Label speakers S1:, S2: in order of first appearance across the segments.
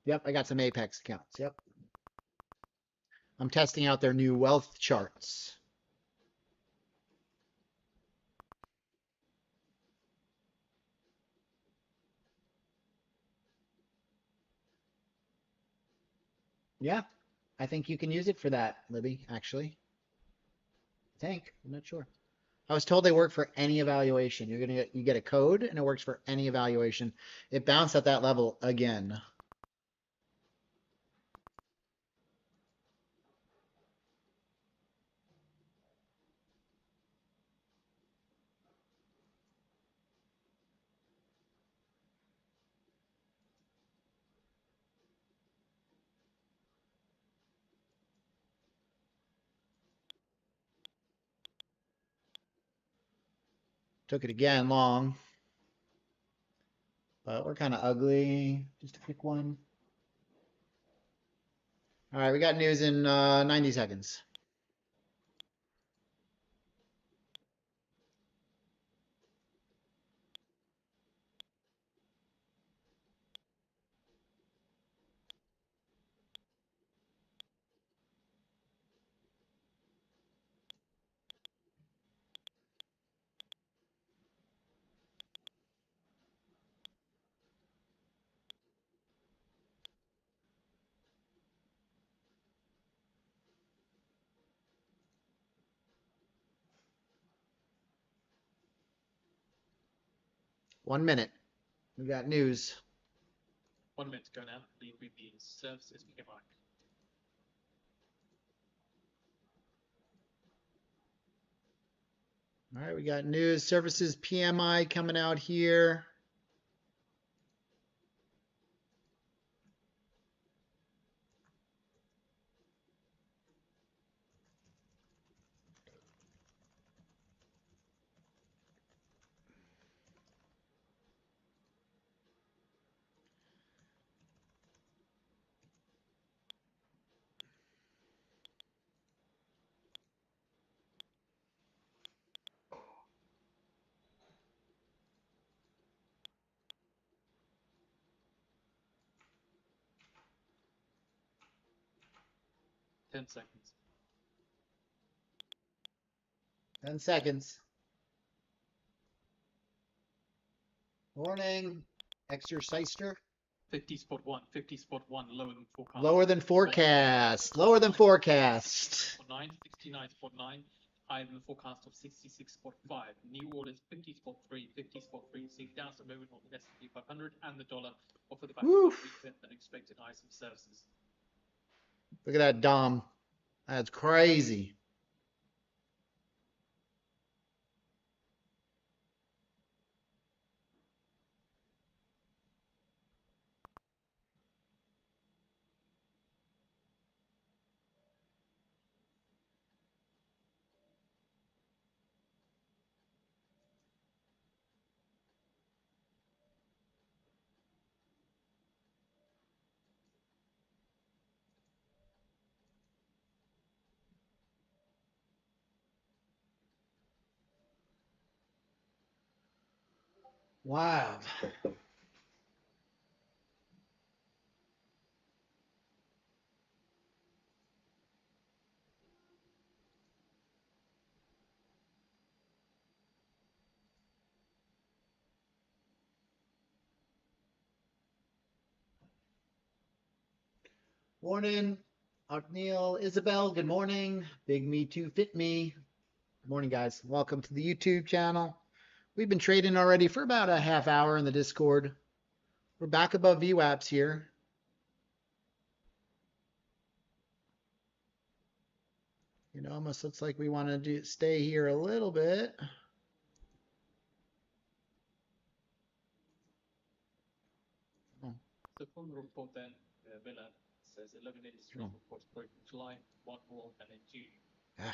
S1: Yep, I got some Apex accounts. Yep. I'm testing out their new wealth charts. Yeah, I think you can use it for that, Libby, actually. I think. I'm not sure. I was told they work for any evaluation. You get a code and it works for any evaluation. It bounced at that level again. Took it again long. But we're kind of ugly. Just a quick one. All right, we got news in 90 seconds. One minute. We got news.
S2: 1 minute to go now. The services PMI.
S1: All right, we got news services PMI coming out here.
S2: Ten seconds.
S1: 10 seconds. Morning, exerciser.
S2: 50 spot one. 50 spot one. Lower than forecast.
S1: Lower than forecast. Lower than forecast.
S2: 9. 69 spot 9. Higher than the forecast of 66.5. New orders 50 spot 3. 50 spot 3. Seeing downside movement on the S&P 500 and the dollar offer the back weaker than expected ISM services.
S1: Look at that, Dom. That's crazy. Wild. Morning, Neil, Isabel. Good morning. Big Me Too Fit Me. Good morning, guys. Welcome to the YouTube channel. We've been trading already for about a half hour in the Discord. We're back above VWAPs here. It almost looks like we want to stay here a little bit.
S2: So from the report then, Villa says 11 industries reports growth in July, 1 more than in June.
S1: Yeah.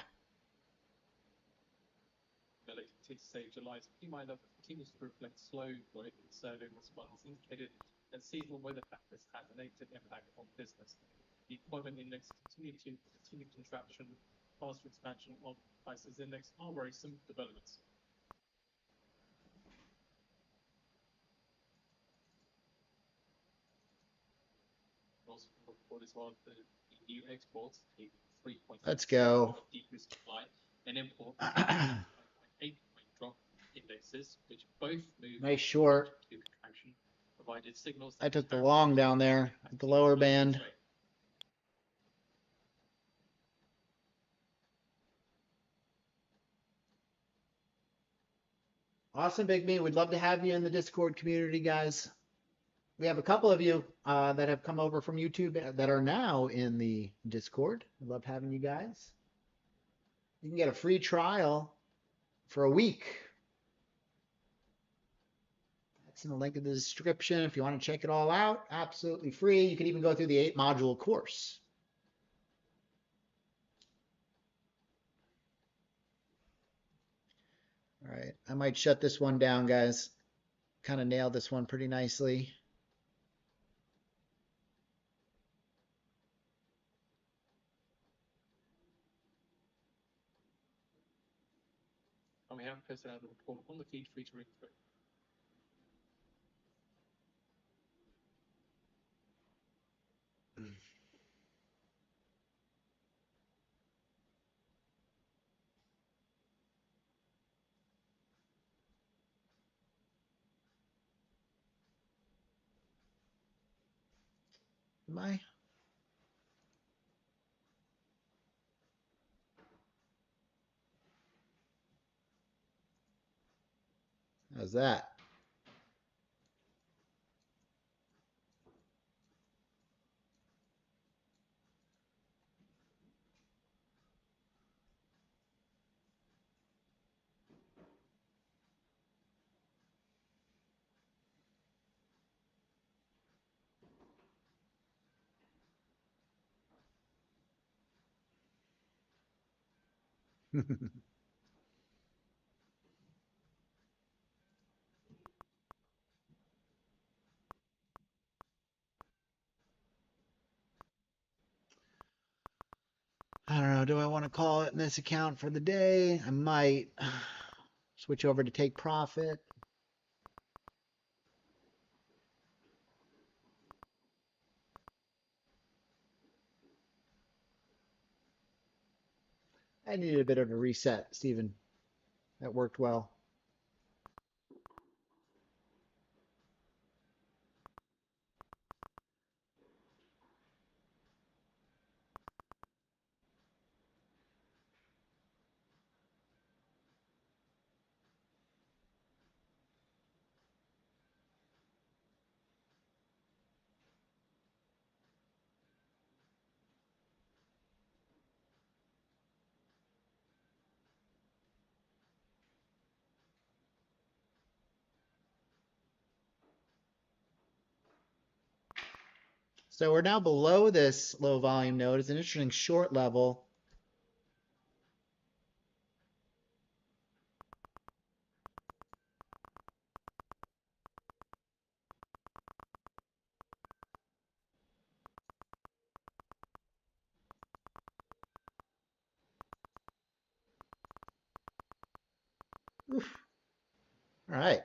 S2: Villa continues to say July's PMI number continues to reflect slow growth in survey response indicated that seasonal weather factors had a negative impact on business. The employment index continued contraction, faster expansion of prices index are worrisome developments. signals from the report as well. The EU exports, 3.6%
S1: Let's go.
S2: decrease supply, and import 5.8 point drop indexes, which both moved
S1: Nice short.
S2: to contraction, provided signals
S1: I took the
S2: tariffs
S1: long
S2: will
S1: down there
S2: impact
S1: at the lower
S2: global
S1: band.
S2: trade.
S1: Awesome, Big Me. We'd love to have you in the Discord community, guys. We have a couple of you that have come over from YouTube that are now in the Discord. We love having you guys. You can get a free trial for a week. That's in the link in the description if you want to check it all out. Absolutely free. You can even go through the 8-module course. All right, I might shut this one down, guys. Kind of nailed this one pretty nicely.
S2: And we have posted out the report on the feed free to read through.
S1: Am I? How's that? I don't know. Do I want to call it in this account for the day? I might switch over to take profit. I needed a bit of a reset, Stephen. That worked well. So we're now below this low volume node. It's an interesting short level. Oof. All right.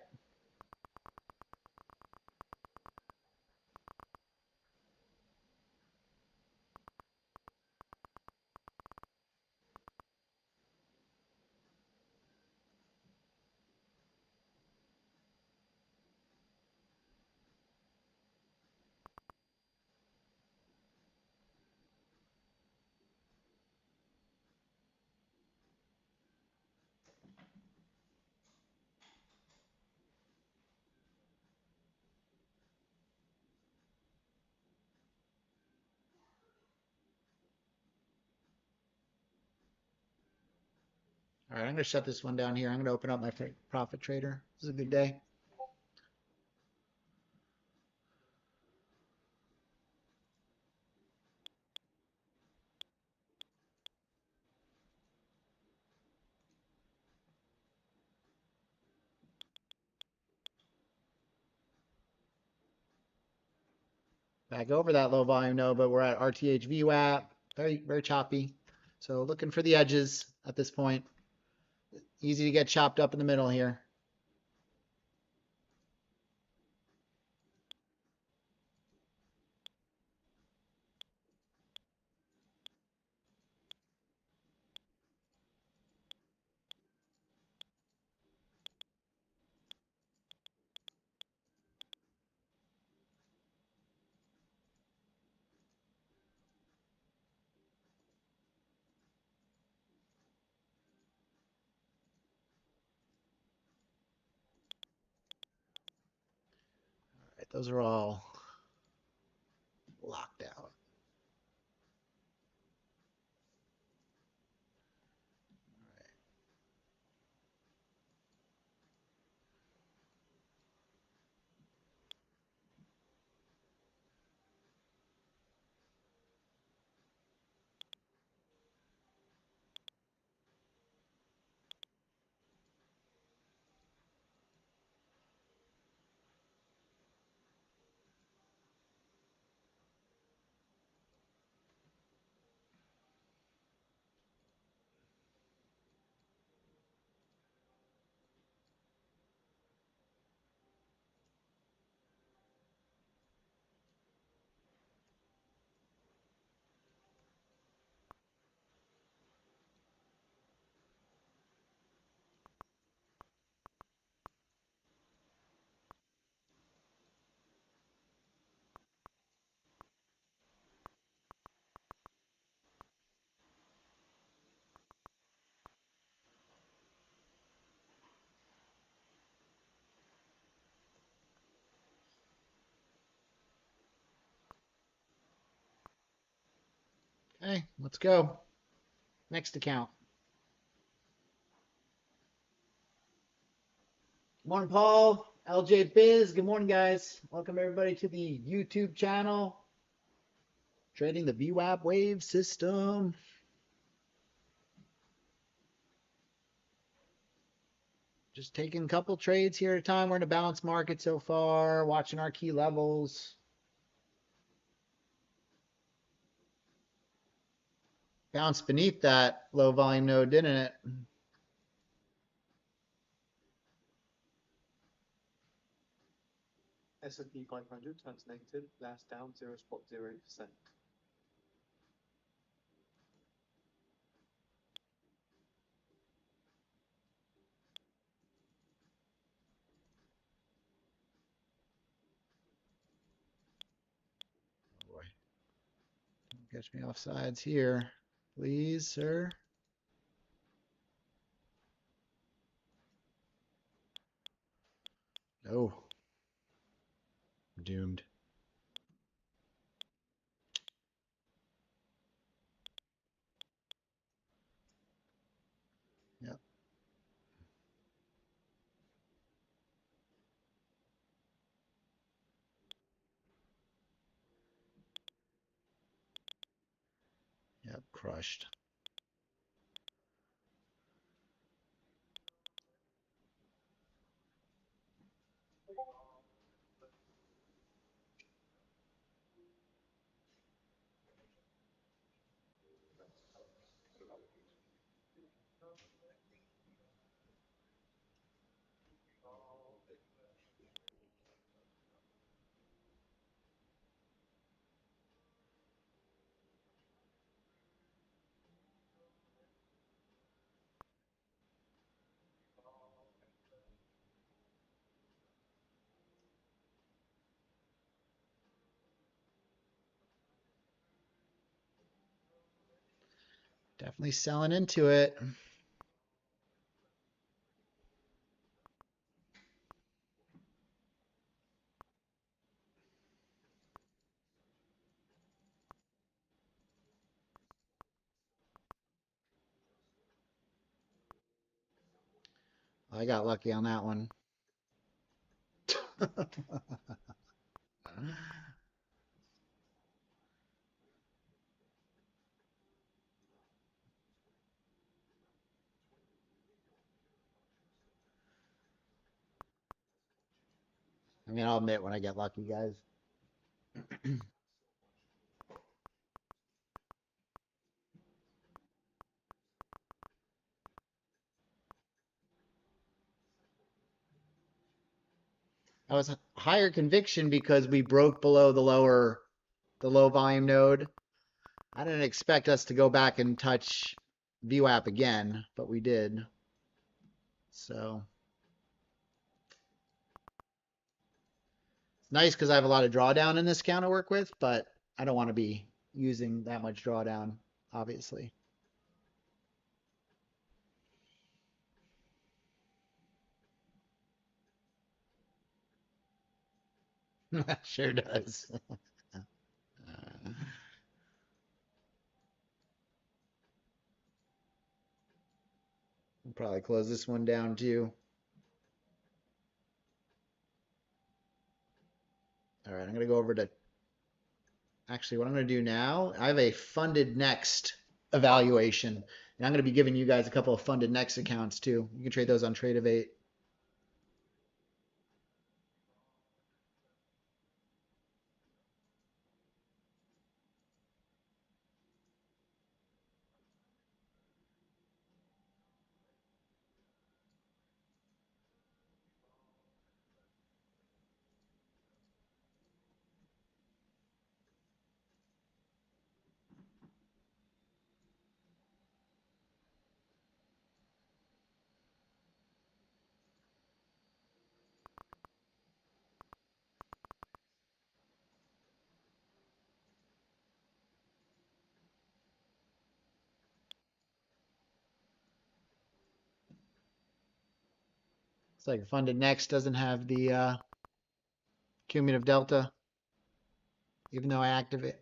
S1: All right, I'm going to shut this one down here. I'm going to open up my profit trader. This is a good day. Back over that low volume node, but we're at RTH VWAP. Very, very choppy. So looking for the edges at this point. Easy to get chopped up in the middle here. Those are all locked out. Okay, let's go. Next account. Morning, Paul. LJ Biz. Good morning, guys. Welcome everybody to the YouTube channel. Trading the VWAP Wave System. Just taking a couple trades here at a time. We're in a balanced market so far. Watching our key levels. Bounced beneath that low volume node, didn't it?
S2: S&P 500 turns negative, last down 0.08%.
S1: Oh boy. Don't catch me off sides here. Please, sir. No. I'm doomed. Yep. Yep, crushed. Definitely selling into it. I got lucky on that one. I mean, I'll admit when I get lucky, guys. I was higher conviction because we broke below the low volume node. I didn't expect us to go back and touch VWAP again, but we did. So it's nice because I have a lot of drawdown in this account to work with, but I don't want to be using that much drawdown, obviously. Sure does. I'll probably close this one down too. All right, I'm going to go over to, actually, what I'm going to do now, I have a funded next evaluation. And I'm going to be giving you guys a couple of funded next accounts too. You can trade those on Tradeovate. It's like funded next doesn't have the cumulative delta, even though I activate.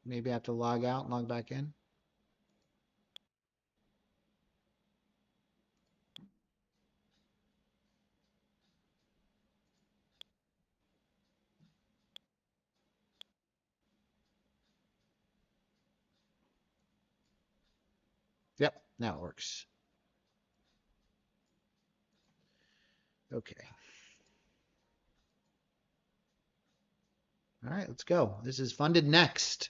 S1: Maybe I have to log out and log back in. Yep, now it works. Okay. All right, let's go. This is funded next.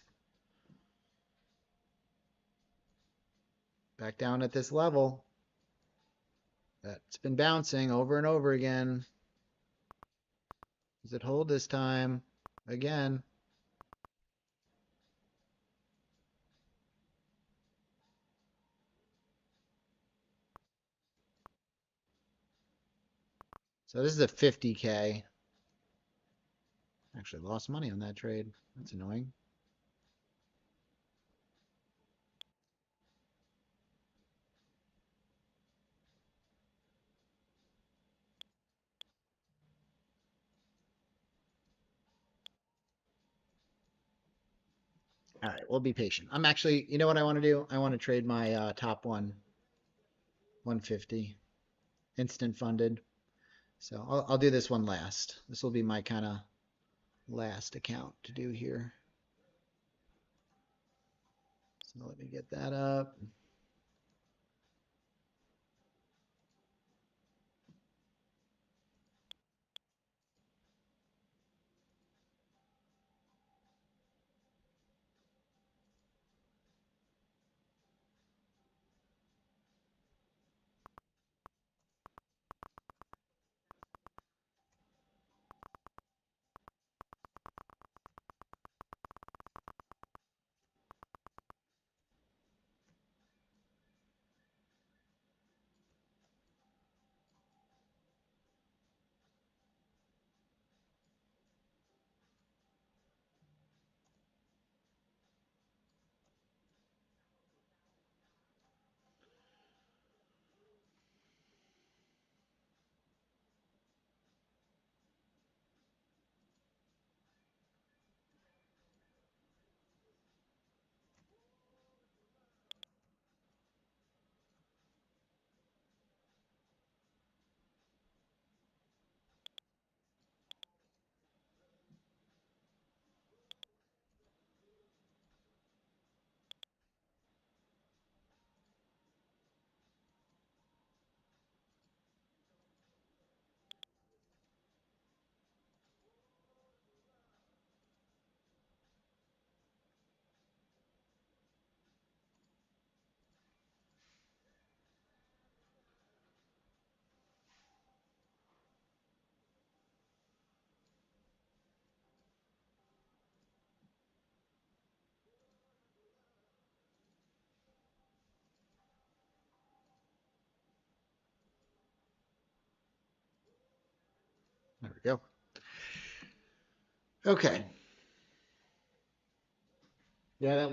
S1: Back down at this level. That's been bouncing over and over again. Does it hold this time? Again. So this is a 50K. Actually lost money on that trade. That's annoying. All right, we'll be patient. I'm actually, you know what I want to do? I want to trade my top one, 150, instant funded. So I'll do this one last. This will be my kind of last account to do here. So let me get that up. There we go. Okay. Yeah, that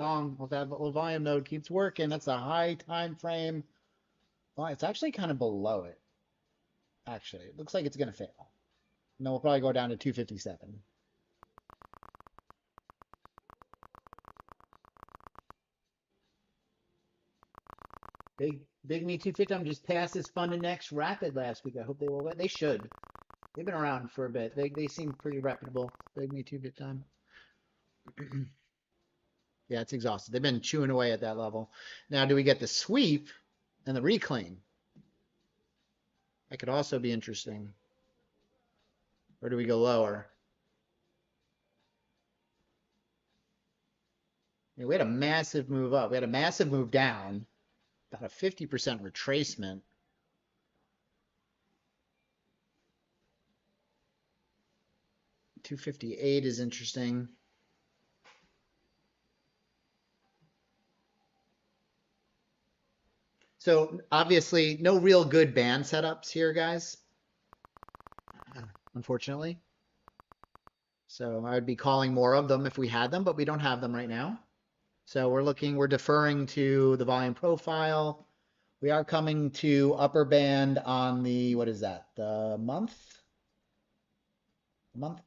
S1: little volume node keeps working. That's a high time frame. Well, it's actually kind of below it. Actually, it looks like it's going to fail. No, we'll probably go down to 257. Big Me 250 just passed this fund index rapid last week. I hope they will. They should. They've been around for a bit. They seem pretty reputable. Big Me 250. Yeah, it's exhausted. They've been chewing away at that level. Now, do we get the sweep and the reclaim? That could also be interesting. Or do we go lower? I mean, we had a massive move up. We had a massive move down. About a 50% retracement. $258 is interesting. So obviously no real good band setups here, guys. Unfortunately. So I would be calling more of them if we had them, but we don't have them right now. So we're deferring to the volume profile. We are coming to upper band on the, what is that? The month? Month?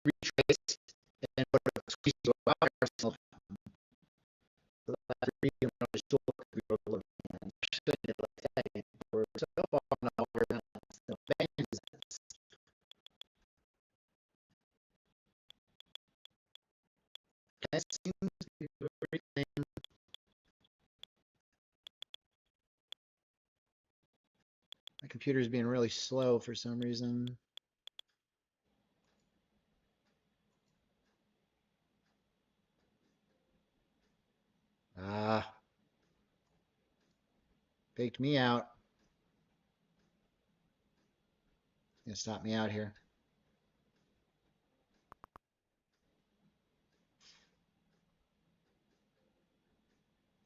S1: Retrace and squeeze you out. My computer's being really slow for some reason. Ah, faked me out. Gonna stop me out here.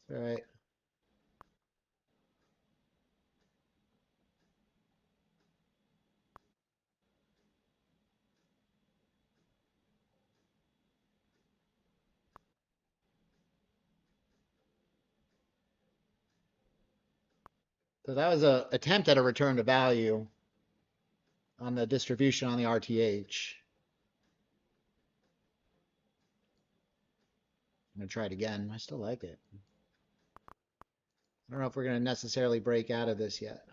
S1: It's all right. So that was an attempt at a return to value on the distribution on the RTH. I'm gonna try it again. I still like it. I don't know if we're gonna necessarily break out of this yet.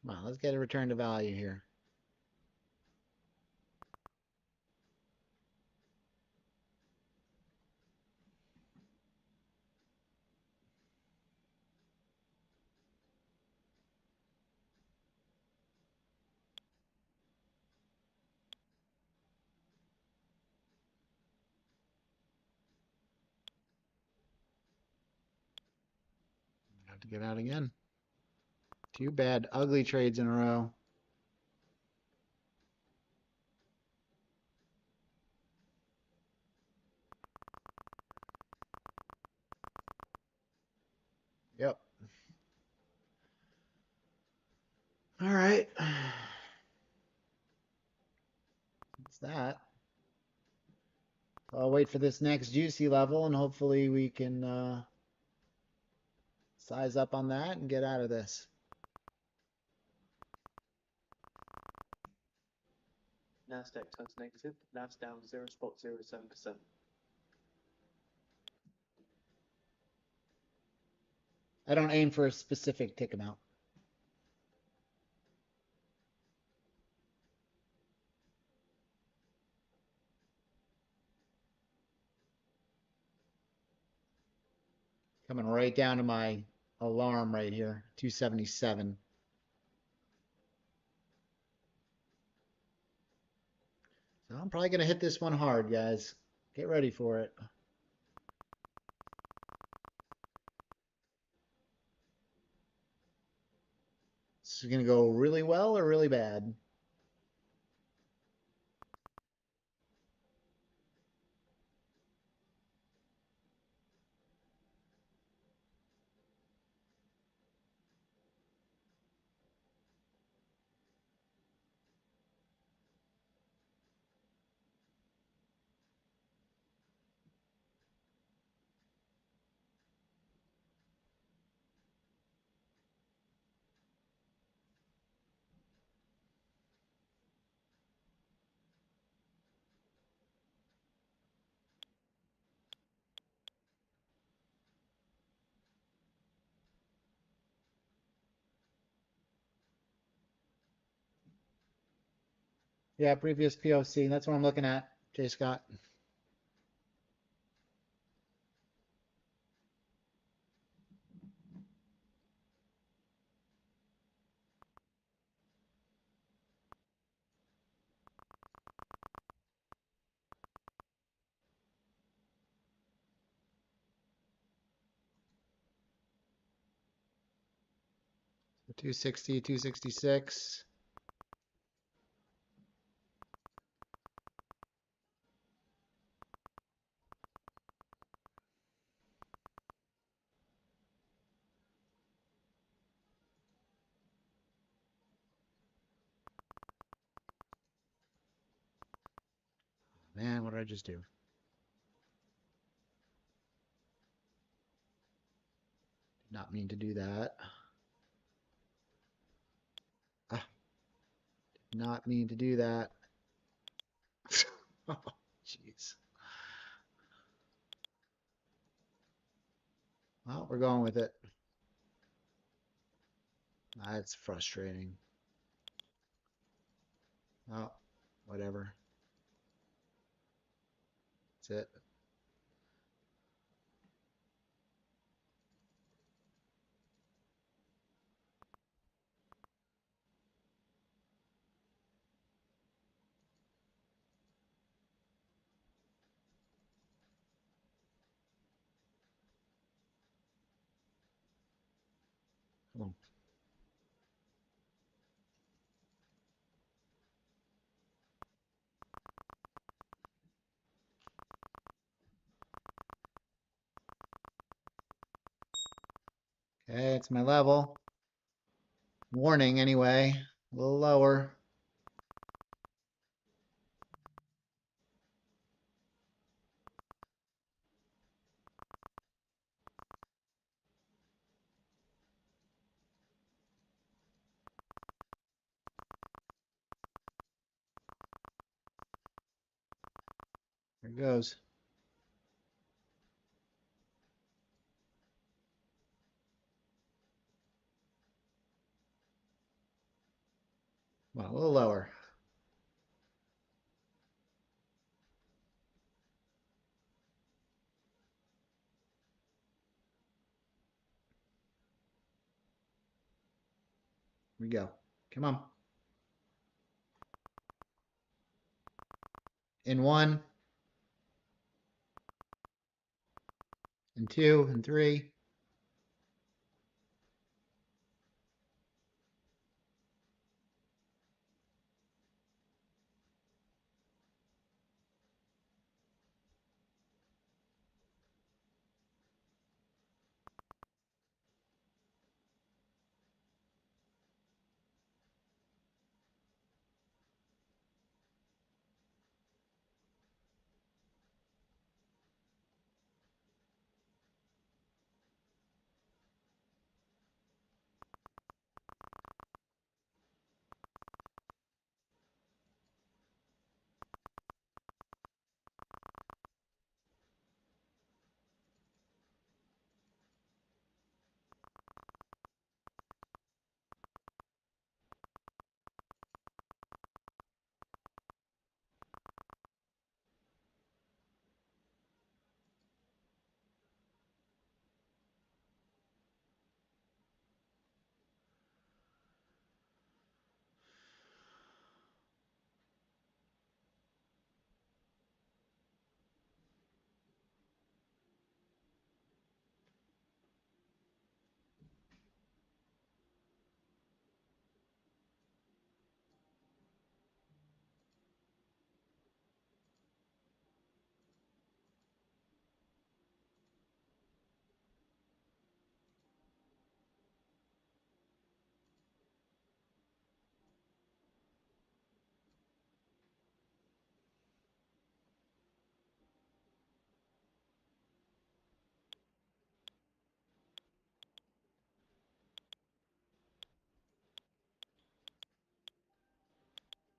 S1: Come on, let's get a return to value here. Have to get out again. Two bad, ugly trades in a row. Yep. All right. That's that. I'll wait for this next juicy level and hopefully we can size up on that and get out of this.
S3: Nasdaq turns negative. NAV's down 0.07%.
S1: I don't aim for a specific tick amount. Coming right down to my alarm right here, 277. So I'm probably going to hit this one hard, guys. Get ready for it. This is going to go really well or really bad. Yeah, previous POC. That's what I'm looking at, Jay Scott. So 260, 266. Man, what did I just do? Did not mean to do that. Ah, did not mean to do that. Oh, jeez. Well, we're going with it. That's frustrating. Oh, whatever. That's it. Come on. Okay, it's my level. Warning anyway. A little lower. There it goes. Well, a little lower. Here we go. Come on. In one, and two, and three.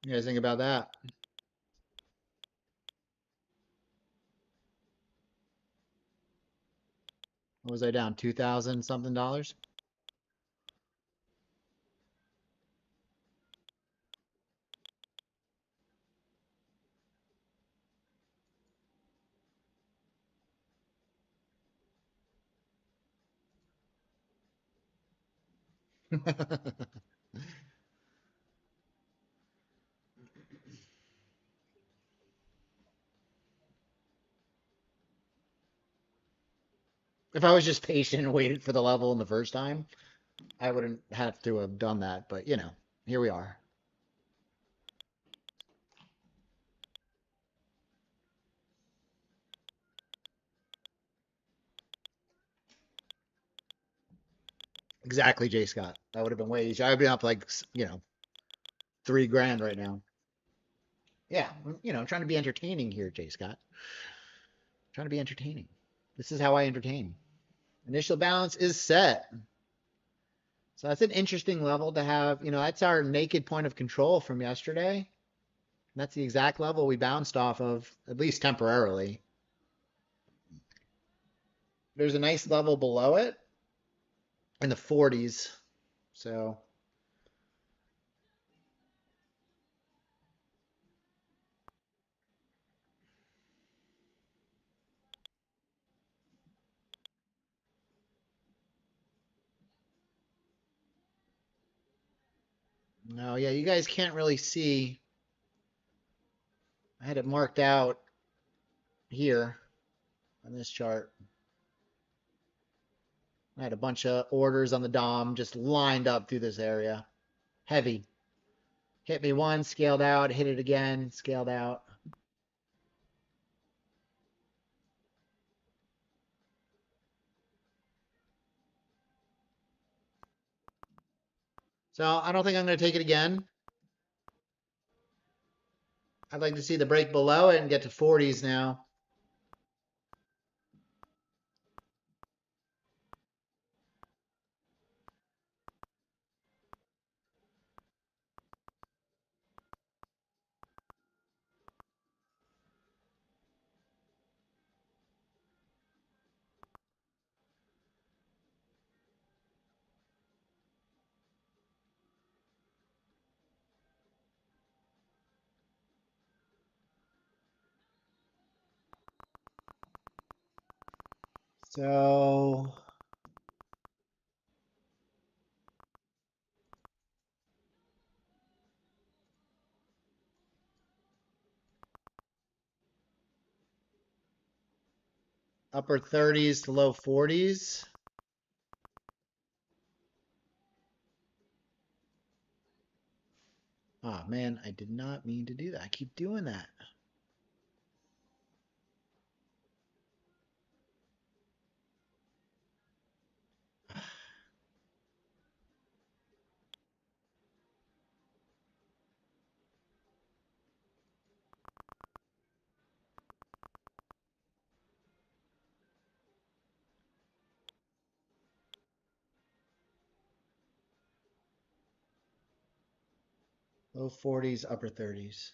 S1: You guys think about that? What was I down? 2,000 something dollars? If I was just patient and waited for the level in the first time, I wouldn't have to have done that. But you know, here we are. Exactly, Jay Scott. That would have been way easier. I would have been up like, you know, 3 grand right now. Yeah, you know, I'm trying to be entertaining here, Jay Scott. Trying to be entertaining. This is how I entertain. Initial balance is set. So that's an interesting level to have. You know, that's our naked point of control from yesterday. That's the exact level we bounced off of, at least temporarily. There's a nice level below it in the 40s. So no, yeah, you guys can't really see. I had it marked out here on this chart. I had a bunch of orders on the DOM just lined up through this area. Heavy. Hit me once, scaled out, hit it again, scaled out. So I don't think I'm going to take it again. I'd like to see the break below it and get to 40s now. So upper 30s to low 40s. Oh man, I did not mean to do that. I keep doing that. Low 40s, upper 30s.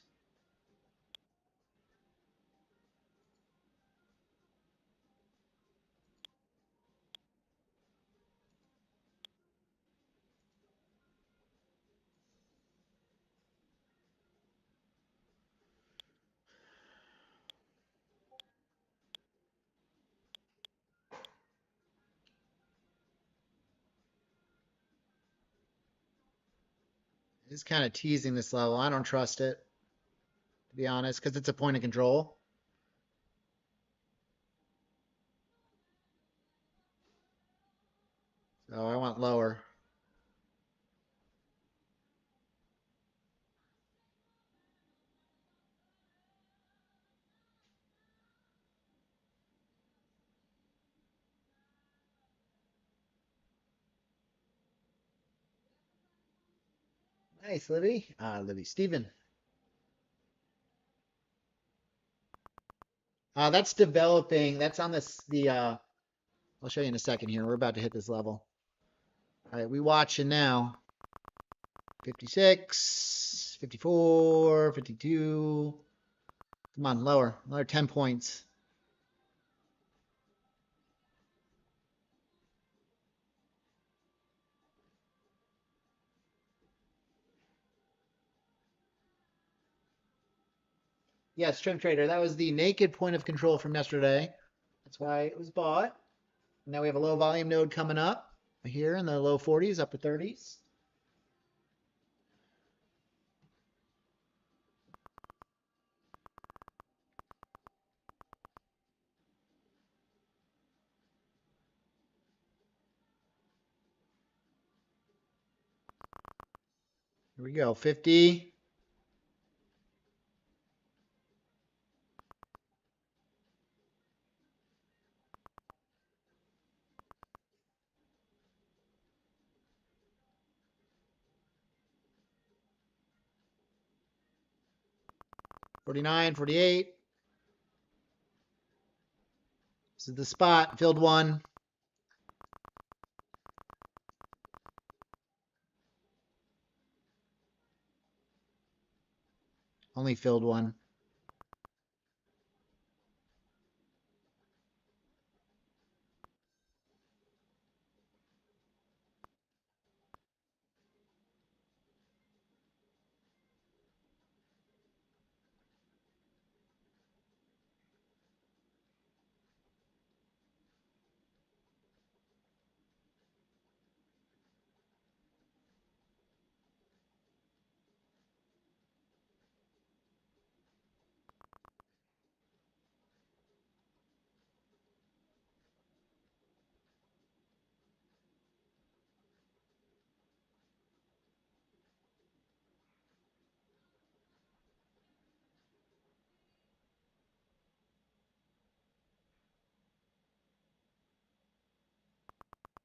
S1: It's kind of teasing this level. I don't trust it, to be honest, because it's a point of control. So I want lower. Nice, Libby. Libby. Steven. That's developing. That's on this, I'll show you in a second here. We're about to hit this level. All right, we watching now. 56, 54, 52. Come on, lower. Another 10 points. Yes, Trim Trader. That was the naked point of control from yesterday. That's why it was bought. Now we have a low volume node coming up here in the low 40s, upper 30s. Here we go. 50. $49, $48. This is the spot. Filled one. Only filled one.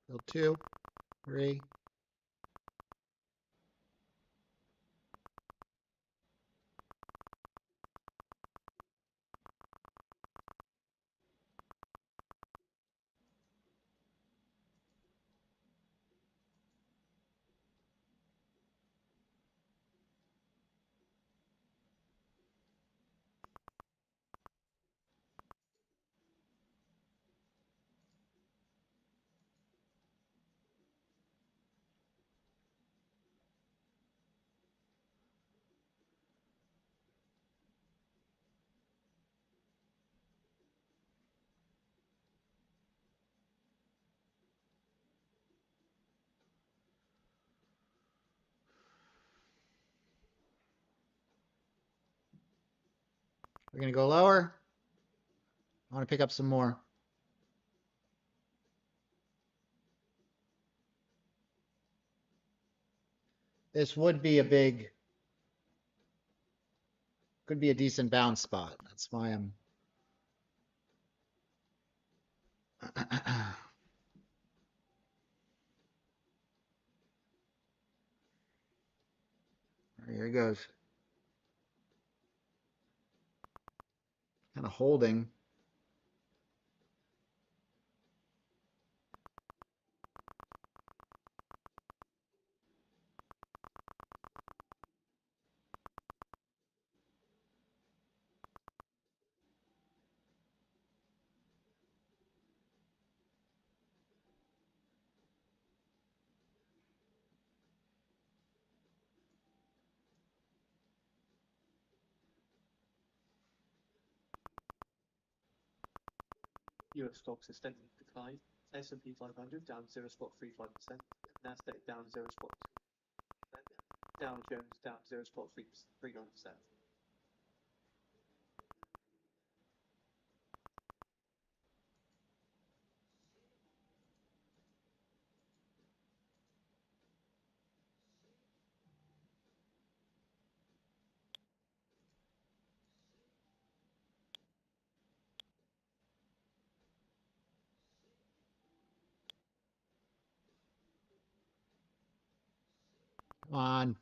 S1: Filled 2, 3. We're going to go lower. I want to pick up some more. This would be a big, could be a decent bounce spot. That's why I'm. Here it goes. Kind of holding.
S2: US stocks extended decline. S&P 500 down 0.35%. Nasdaq down 0. Dow Jones down 0.39%.
S1: Come on.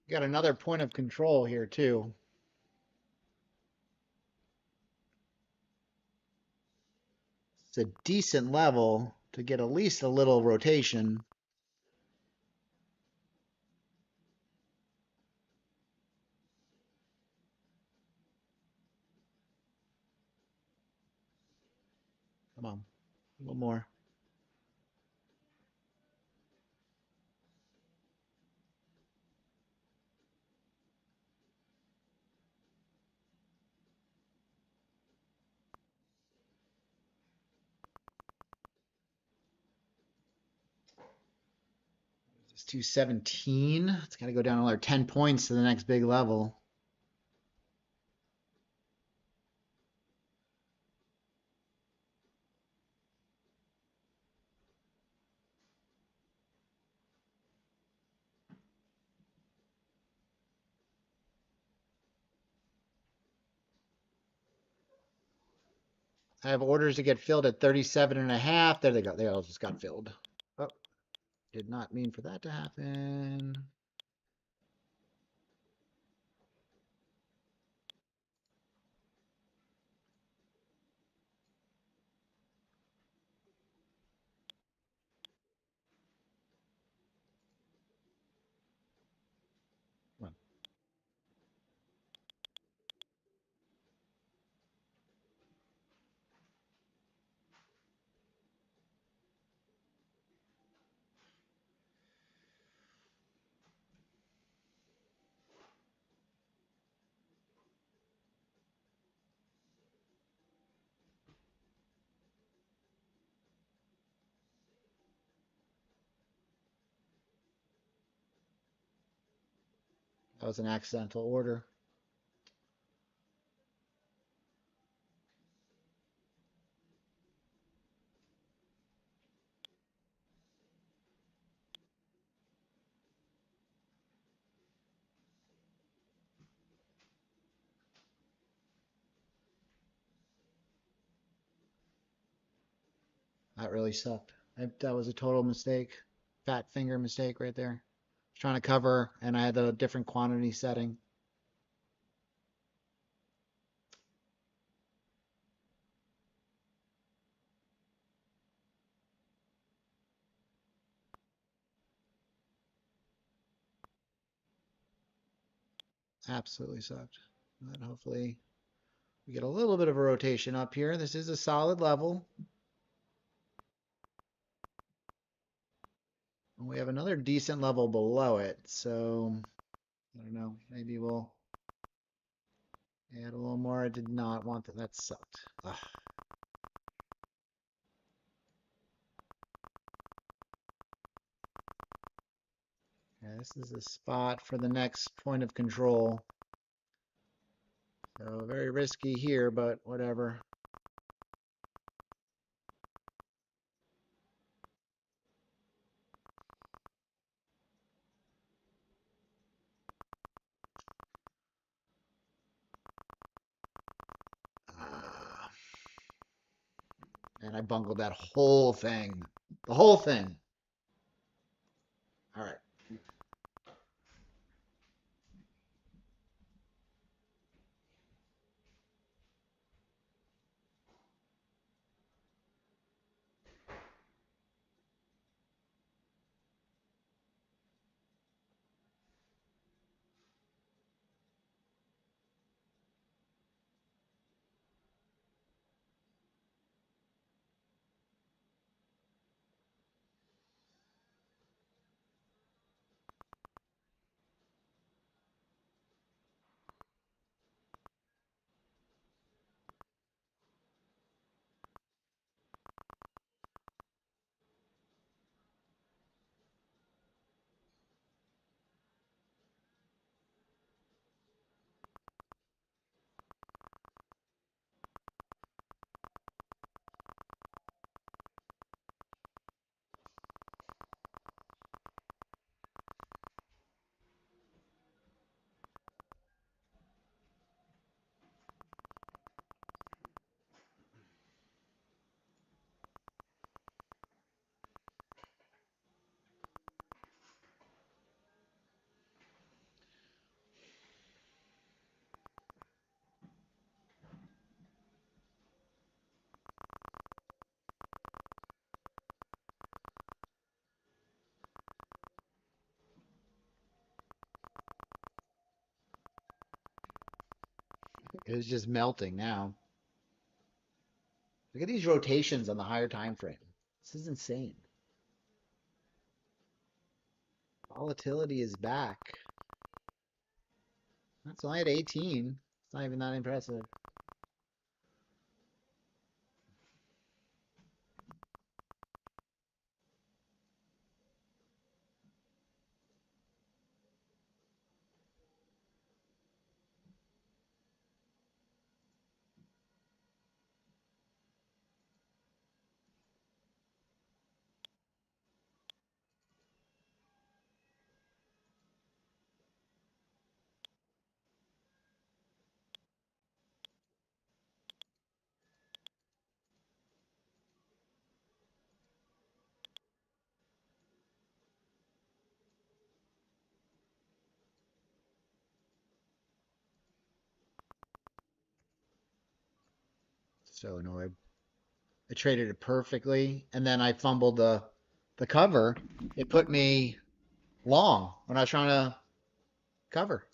S1: Got another point of control here too. It's a decent level to get at least a little rotation. Come on, a little more. It's 217. It's got to go down another 10 points to the next big level. I have orders to get filled at 37.5. There they go. They all just got filled. Oh, did not mean for that to happen. Well, that was an accidental order. That really sucked. That was a total mistake. Fat finger mistake right there. I was trying to cover and I had a different quantity setting. Absolutely sucked. But hopefully we get a little bit of a rotation up here. This is a solid level. And we have another decent level below it. So I don't know. Maybe we'll add a little more. I did not want that. That sucked. Ugh. Yeah, this is a spot for the next point of control. So very risky here, but whatever. And I bungled that whole thing. The whole thing. All right. It was just melting now. Look at these rotations on the higher time frame. This is insane. Volatility is back. That's only at 18. It's not even that impressive. So annoyed. I traded it perfectly, and then I fumbled the cover. It put me long when I was trying to cover.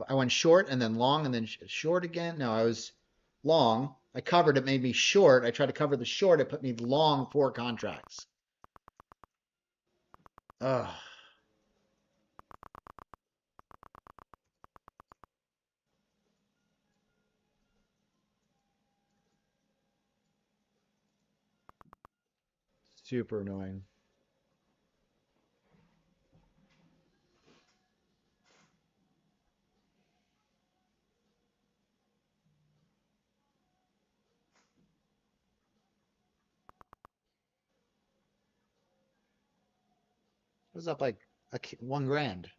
S1: I went short and then long and then short again. No, I was long. I covered. It made me short. I tried to cover the short. It put me long 4 contracts. Ugh. Super annoying. It was up like 1 grand.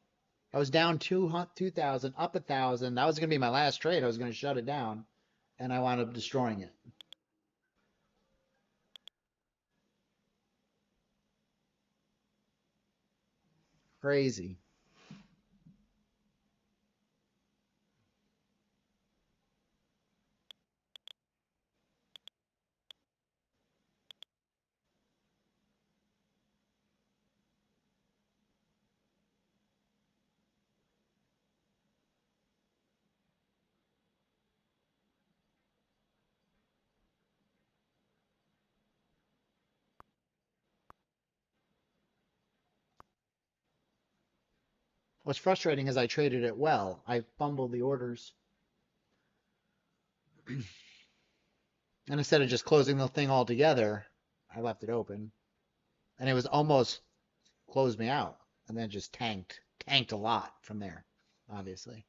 S1: I was down 2,000, up 1,000. That was going to be my last trade. I was going to shut it down, and I wound up destroying it. Crazy. What's frustrating is I traded it well. I fumbled the orders. And instead of just closing the thing altogether, I left it open. And it was almost closed me out. And then just tanked a lot from there, obviously.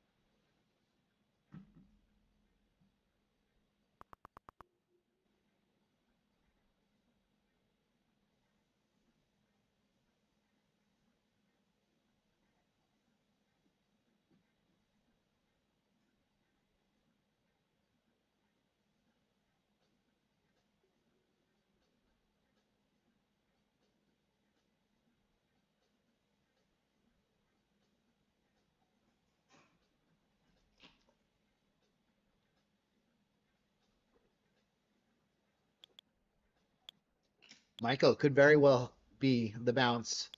S1: Michael could very well be the bounce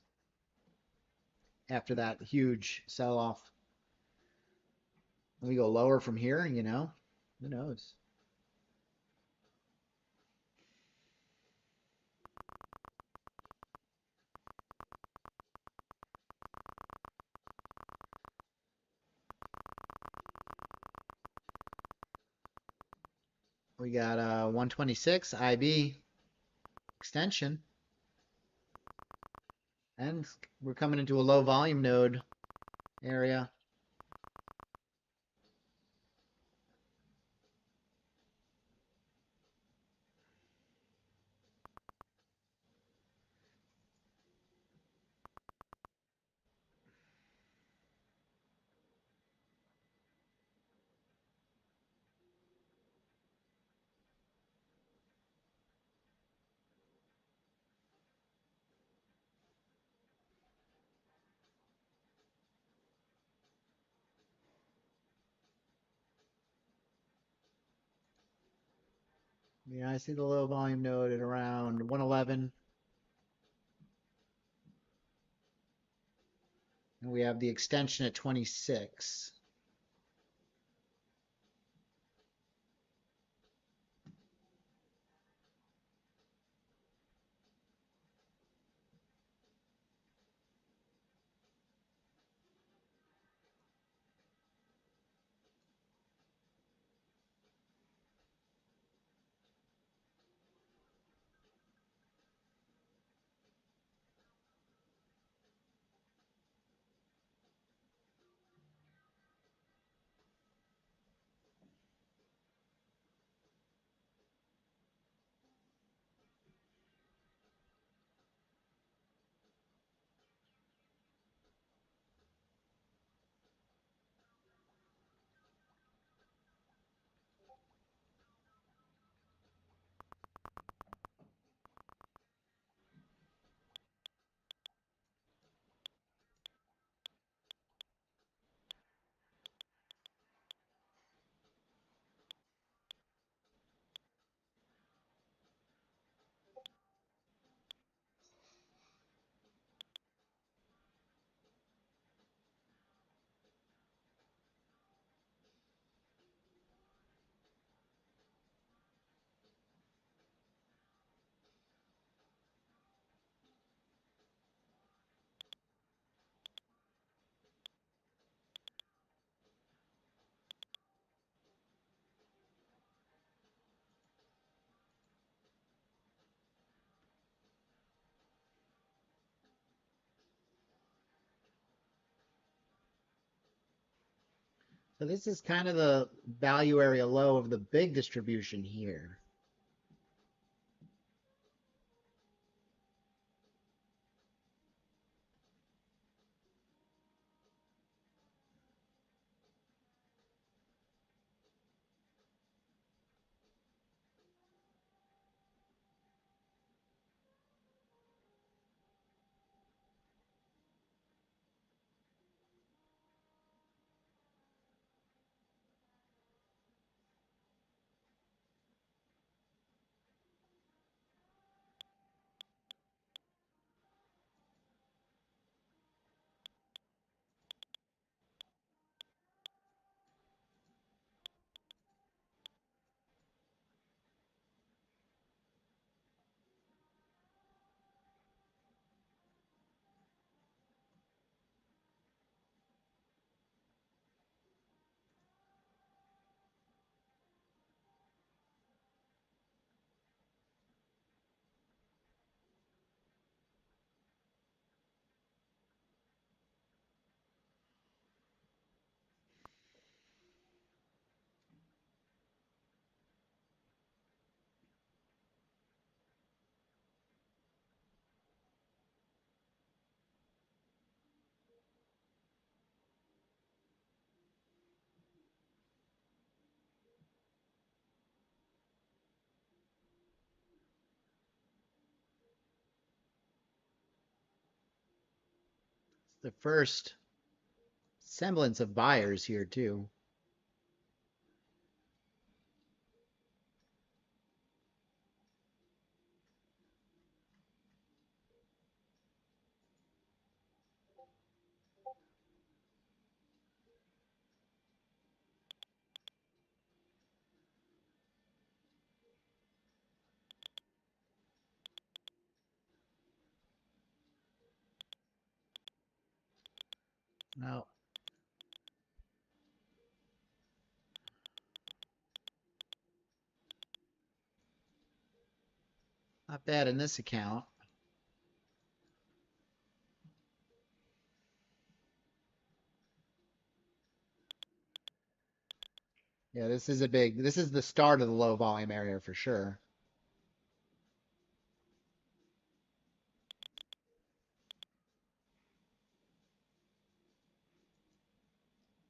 S1: after that huge sell off. We go lower from here, who knows? We got 126 IB extension, and we're coming into a low volume node area. Yeah, I see the low volume node at around 111. And we have the extension at 26. So this is kind of the value area low of the big distribution here. It's the first semblance of buyers here too. No, not bad in this account. Yeah, this is this is the start of the low volume area for sure.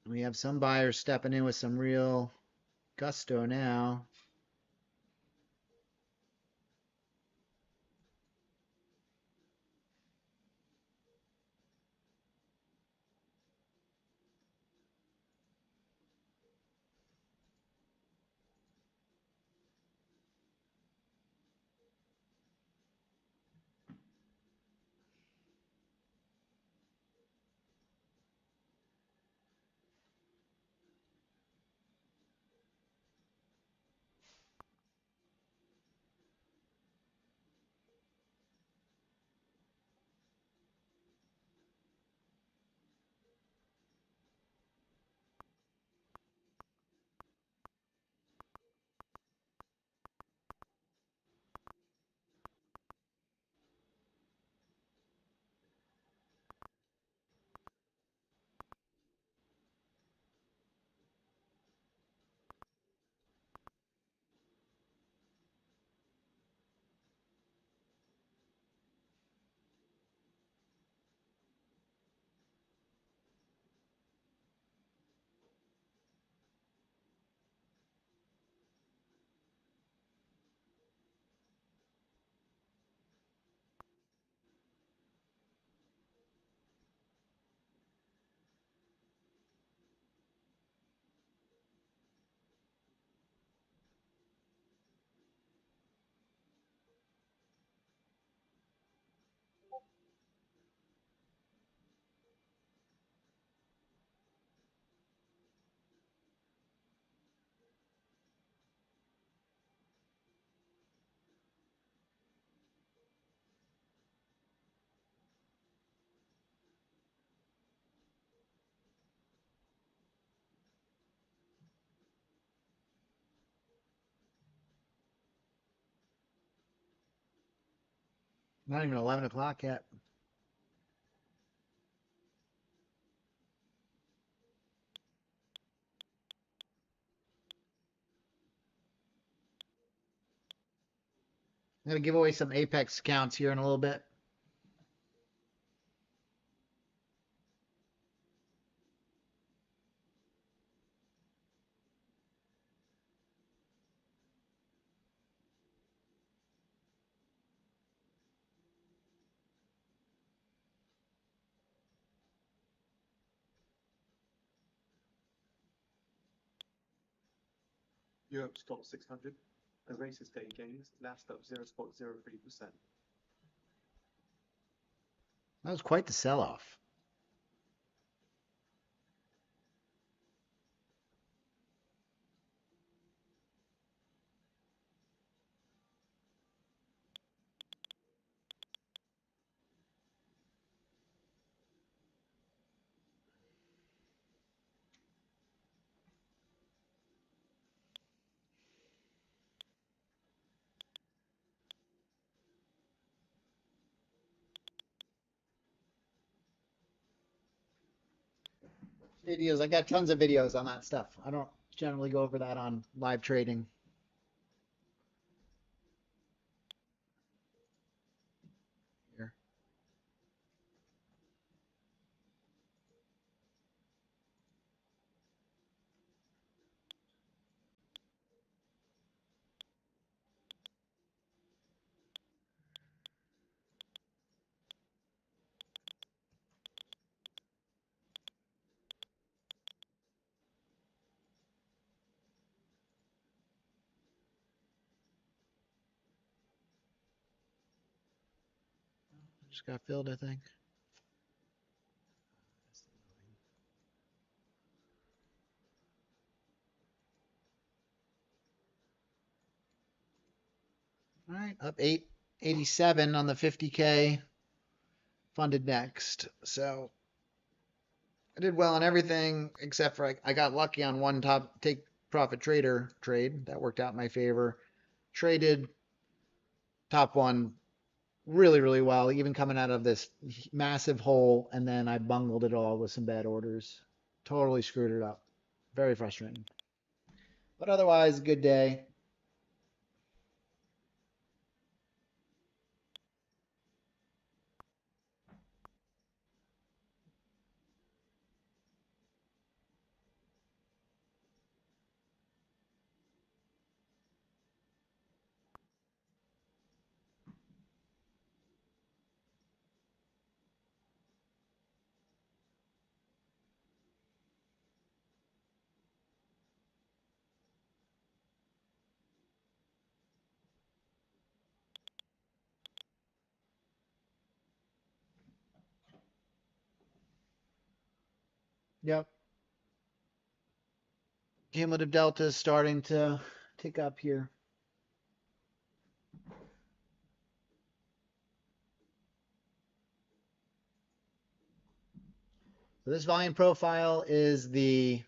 S1: We have some buyers stepping in with some real gusto now. Not even 11 o'clock yet. I'm going to give away some Apex accounts here in a little bit.
S3: Europe stock 600, erases day gains, last up 0.03%.
S1: That was quite the sell-off. Videos. I got tons of videos on that stuff. I don't generally go over that on live trading. Here. Just got filled, I think. All right, up 887 on the 50K. Funded next. So I did well on everything except for I got lucky on one top take profit trader trade. That worked out in my favor. Traded top one really, really well, even coming out of this massive hole, and then I bungled it all with some bad orders. Totally screwed it up. Very frustrating. But otherwise, good day. Yep. Cumulative delta is starting to tick up here. So this volume profile is the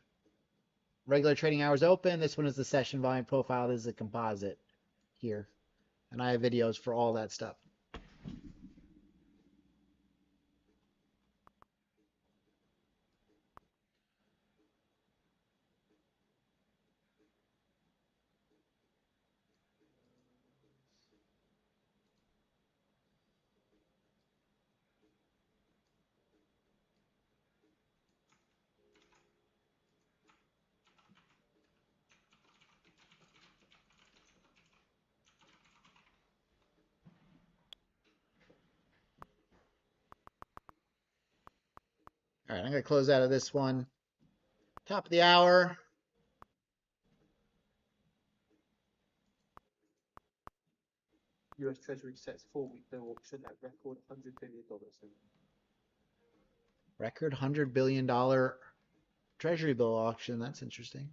S1: regular trading hours open. This one is the session volume profile. This is a composite here. And I have videos for all that stuff. All right, I'm going to close out of this one. Top of the hour.
S3: US Treasury sets 4-week bill auction at record $100 billion.
S1: Record $100 billion treasury bill auction. That's interesting.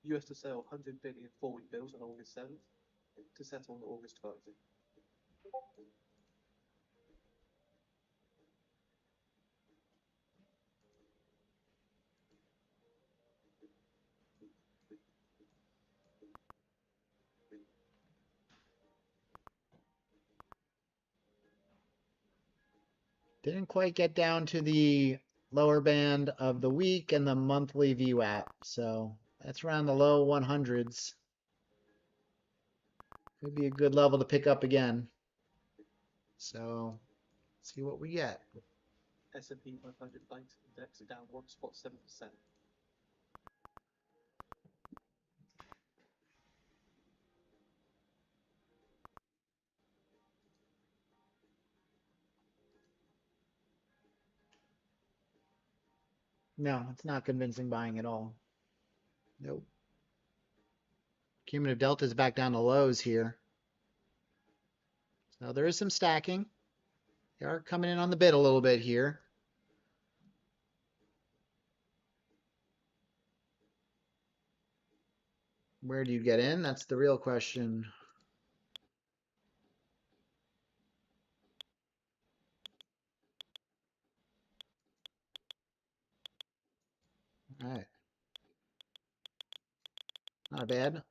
S3: US to sell 100 billion 4-week bills on August 7th to settle on August 12th.
S1: Didn't quite get down to the lower band of the week and the monthly VWAP. So that's around the low 100s. Could be a good level to pick up again. So see what we get.
S3: S&P 500 banks index are down 1.7%.
S1: No, it's not convincing buying at all. Nope. Cumulative delta is back down to lows here. So there is some stacking. They are coming in on the bid a little bit here. Where do you get in? That's the real question. All right. Not bad.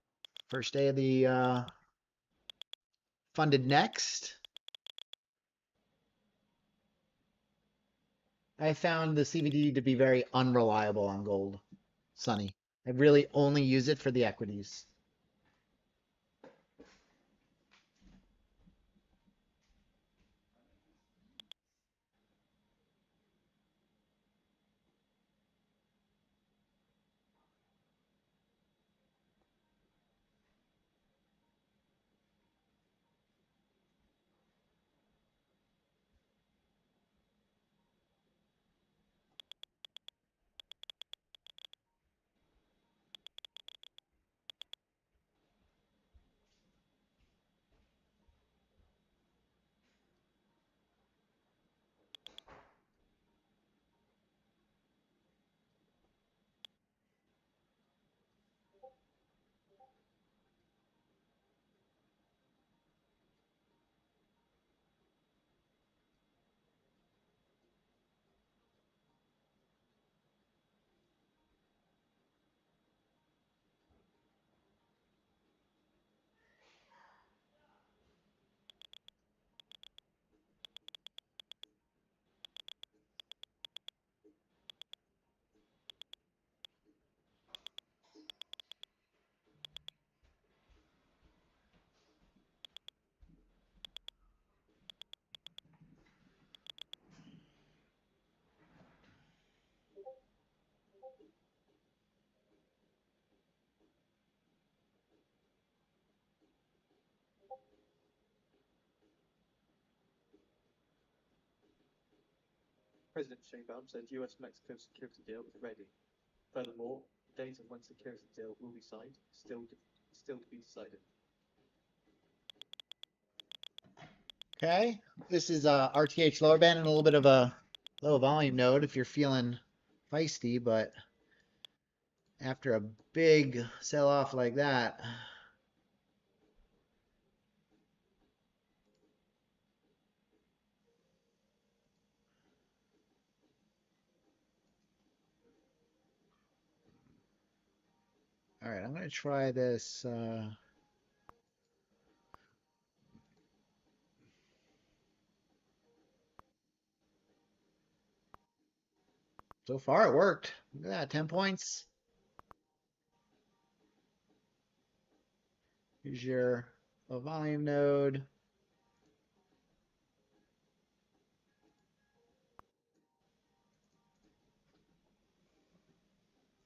S1: First day of the funded next. I found the CVD to be very unreliable on gold, Sonny. I really only use it for the equities.
S3: President Sheinbaum said US-Mexico security deal is ready. Furthermore, dates of when security deal will be signed still to be decided.
S1: Okay, this is RTH lower band and a little bit of a low volume node if you're feeling feisty, but after a big sell off like that, all right, I'm going to try this. So far it worked. Look at that, 10 points. Here's your low volume node.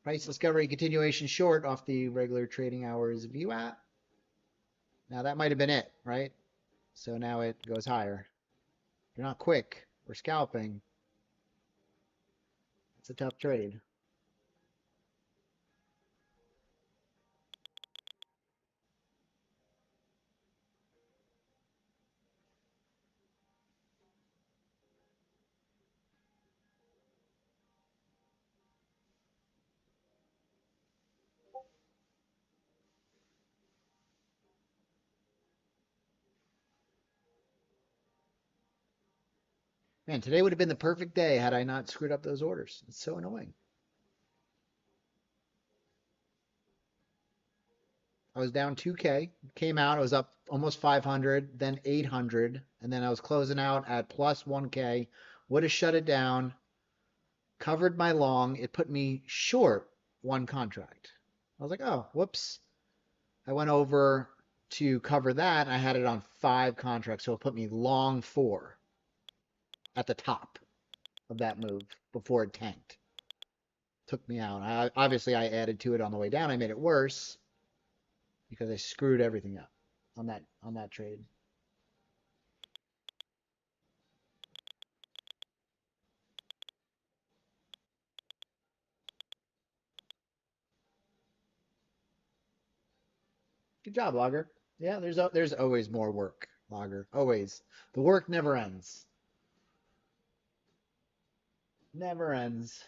S1: Price discovery continuation short off the regular trading hours VWAP. Now that might have been it, right? So now it goes higher. If you're not quick or scalping, it's a tough trade. Man, today would have been the perfect day had I not screwed up those orders. It's so annoying. I was down 2K, came out, I was up almost 500, then 800, and then I was closing out at plus 1K. Would have shut it down. covered my long. It put me short one contract. I was like, oh, whoops. I went over to cover that, and I had it on 5 contracts, so it put me long 4 at the top of that move before it tanked. Took me out. Obviously, I added to it on the way down. I made it worse because I screwed everything up on that trade. Good job, Logger. Yeah, there's always more work, Logger. Always. The work never ends. Never ends.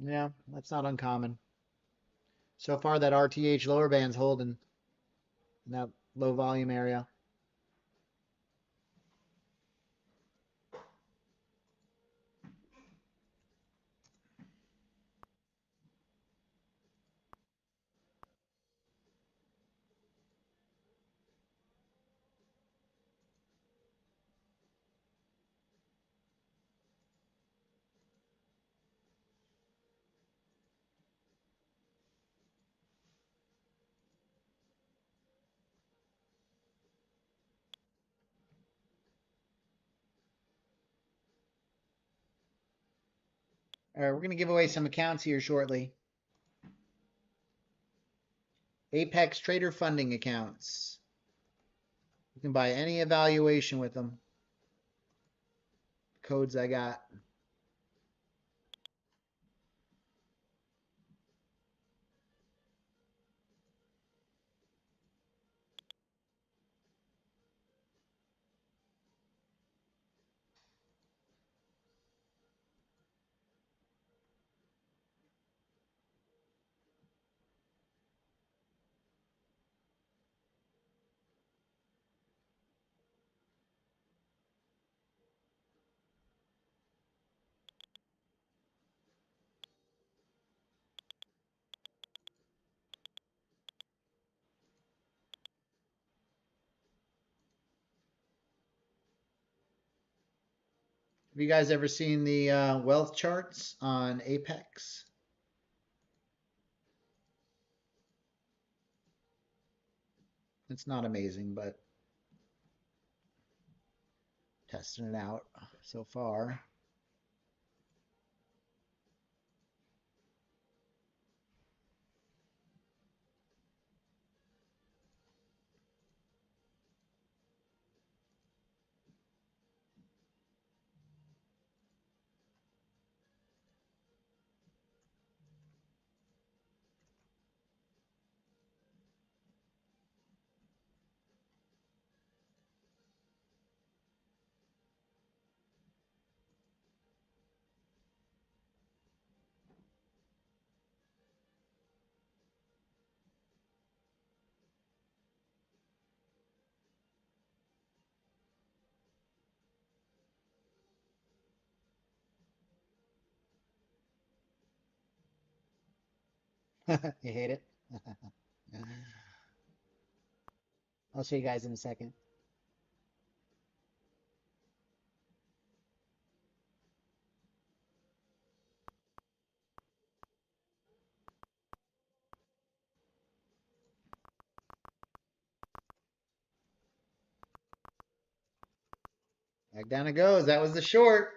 S1: Yeah, that's not uncommon. So far, that RTH lower band's holding in that low volume area. All right, we're going to give away some accounts here shortly. Apex Trader Funding accounts. You can buy any evaluation with them. Codes I got. Have you guys ever seen the wealth charts on Apex? It's not amazing, but testing it out so far. You hate it? I'll show you guys in a second. Back down it goes. That was the short.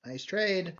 S1: Nice trade.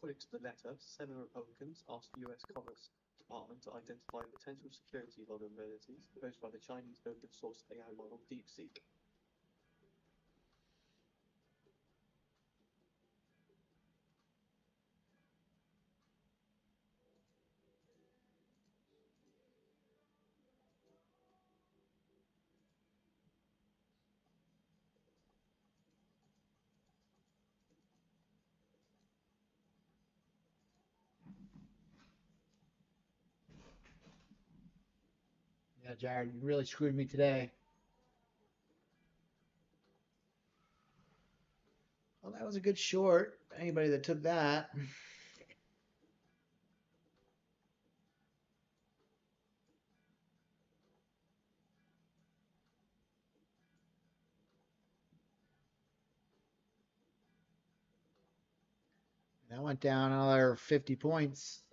S3: According to the letter, 7 Republicans asked the US Commerce Department to identify potential security vulnerabilities posed by the Chinese open source AI model DeepSeek.
S1: Yeah, Jared, you really screwed me today. Well, that was a good short. Anybody that took that. That went down another 50 points.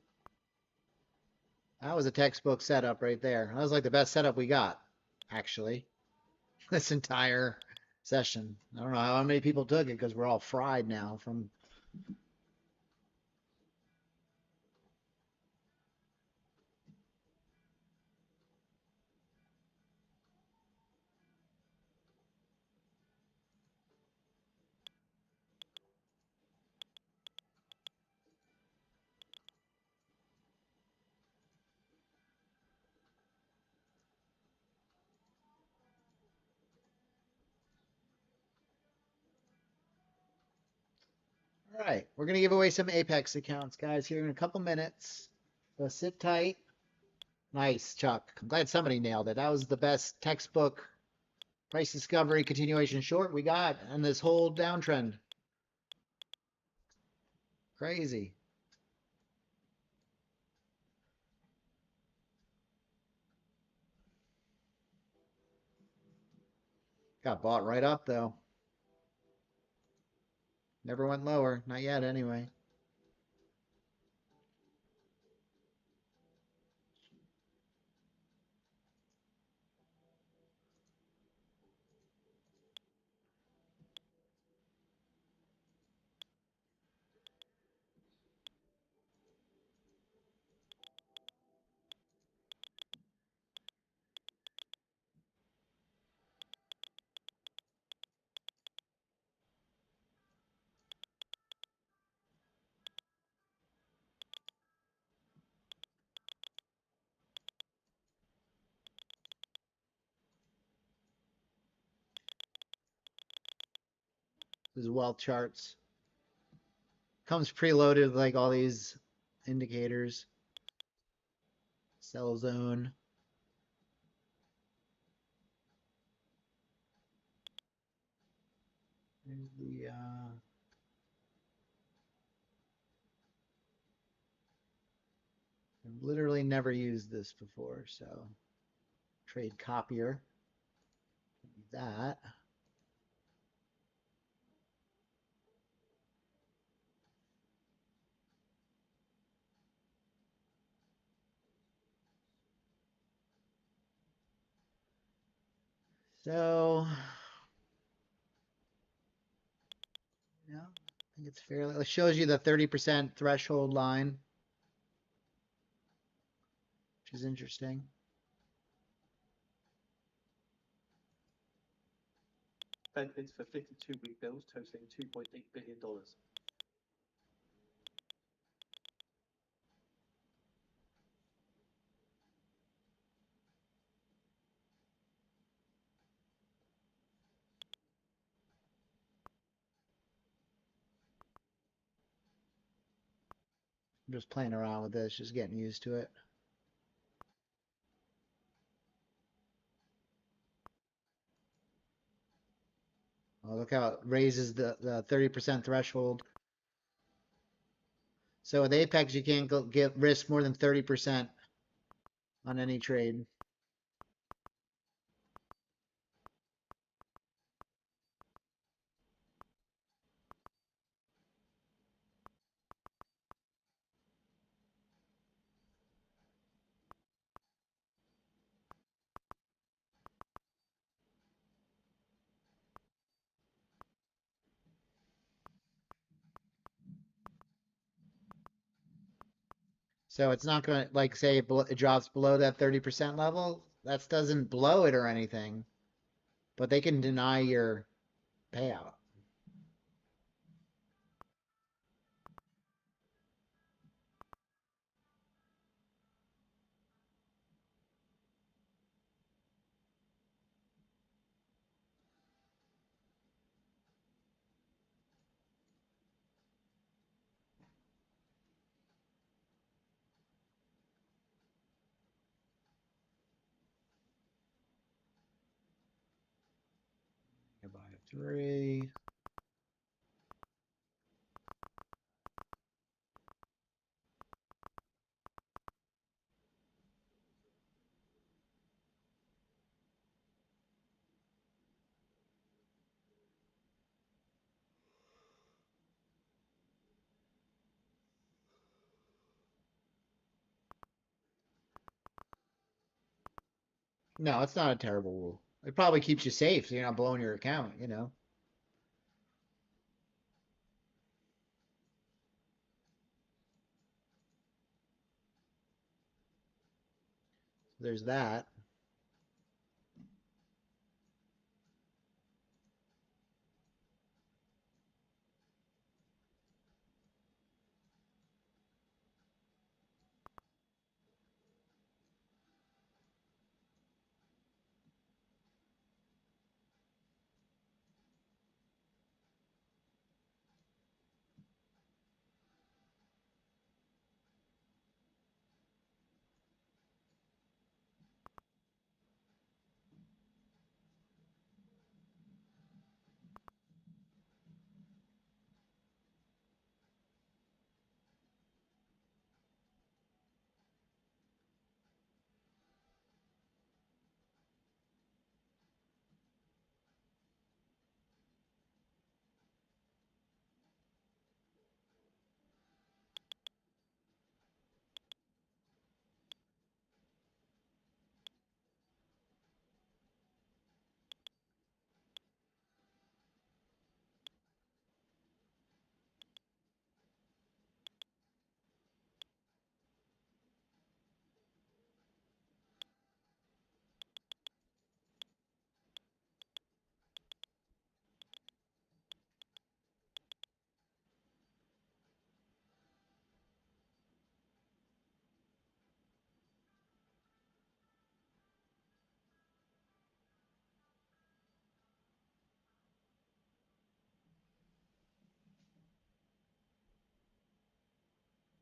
S1: That was a textbook setup right there. That was like the best setup we got, actually, this entire session. I don't know how many people took it because we're all fried now from. All right, we're going to give away some Apex accounts, guys, here in a couple minutes. So sit tight. Nice, Chuck. I'm glad somebody nailed it. That was the best textbook price discovery continuation short we got on this whole downtrend. Crazy. Got bought right up, though. Never went lower. Not yet, anyway. This is wealth charts. Comes preloaded with like all these indicators. Sell zone. There's the I've literally never used this before, so trade copier. That. So, yeah, I think it's fairly, it shows you the 30% threshold line, which is interesting.
S3: Fed bids for 52-week bills totaling $2.8 billion.
S1: I'm just playing around with this, just getting used to it. Oh, look how it raises the 30% threshold. So with Apex, you can't get risk more than 30% on any trade. So it's not going to, like, say it drops below that 30% level. That doesn't blow it or anything, but they can deny your payout. You buy a 3. No, it's not a terrible rule. It probably keeps you safe, so you're not blowing your account, you know. There's that.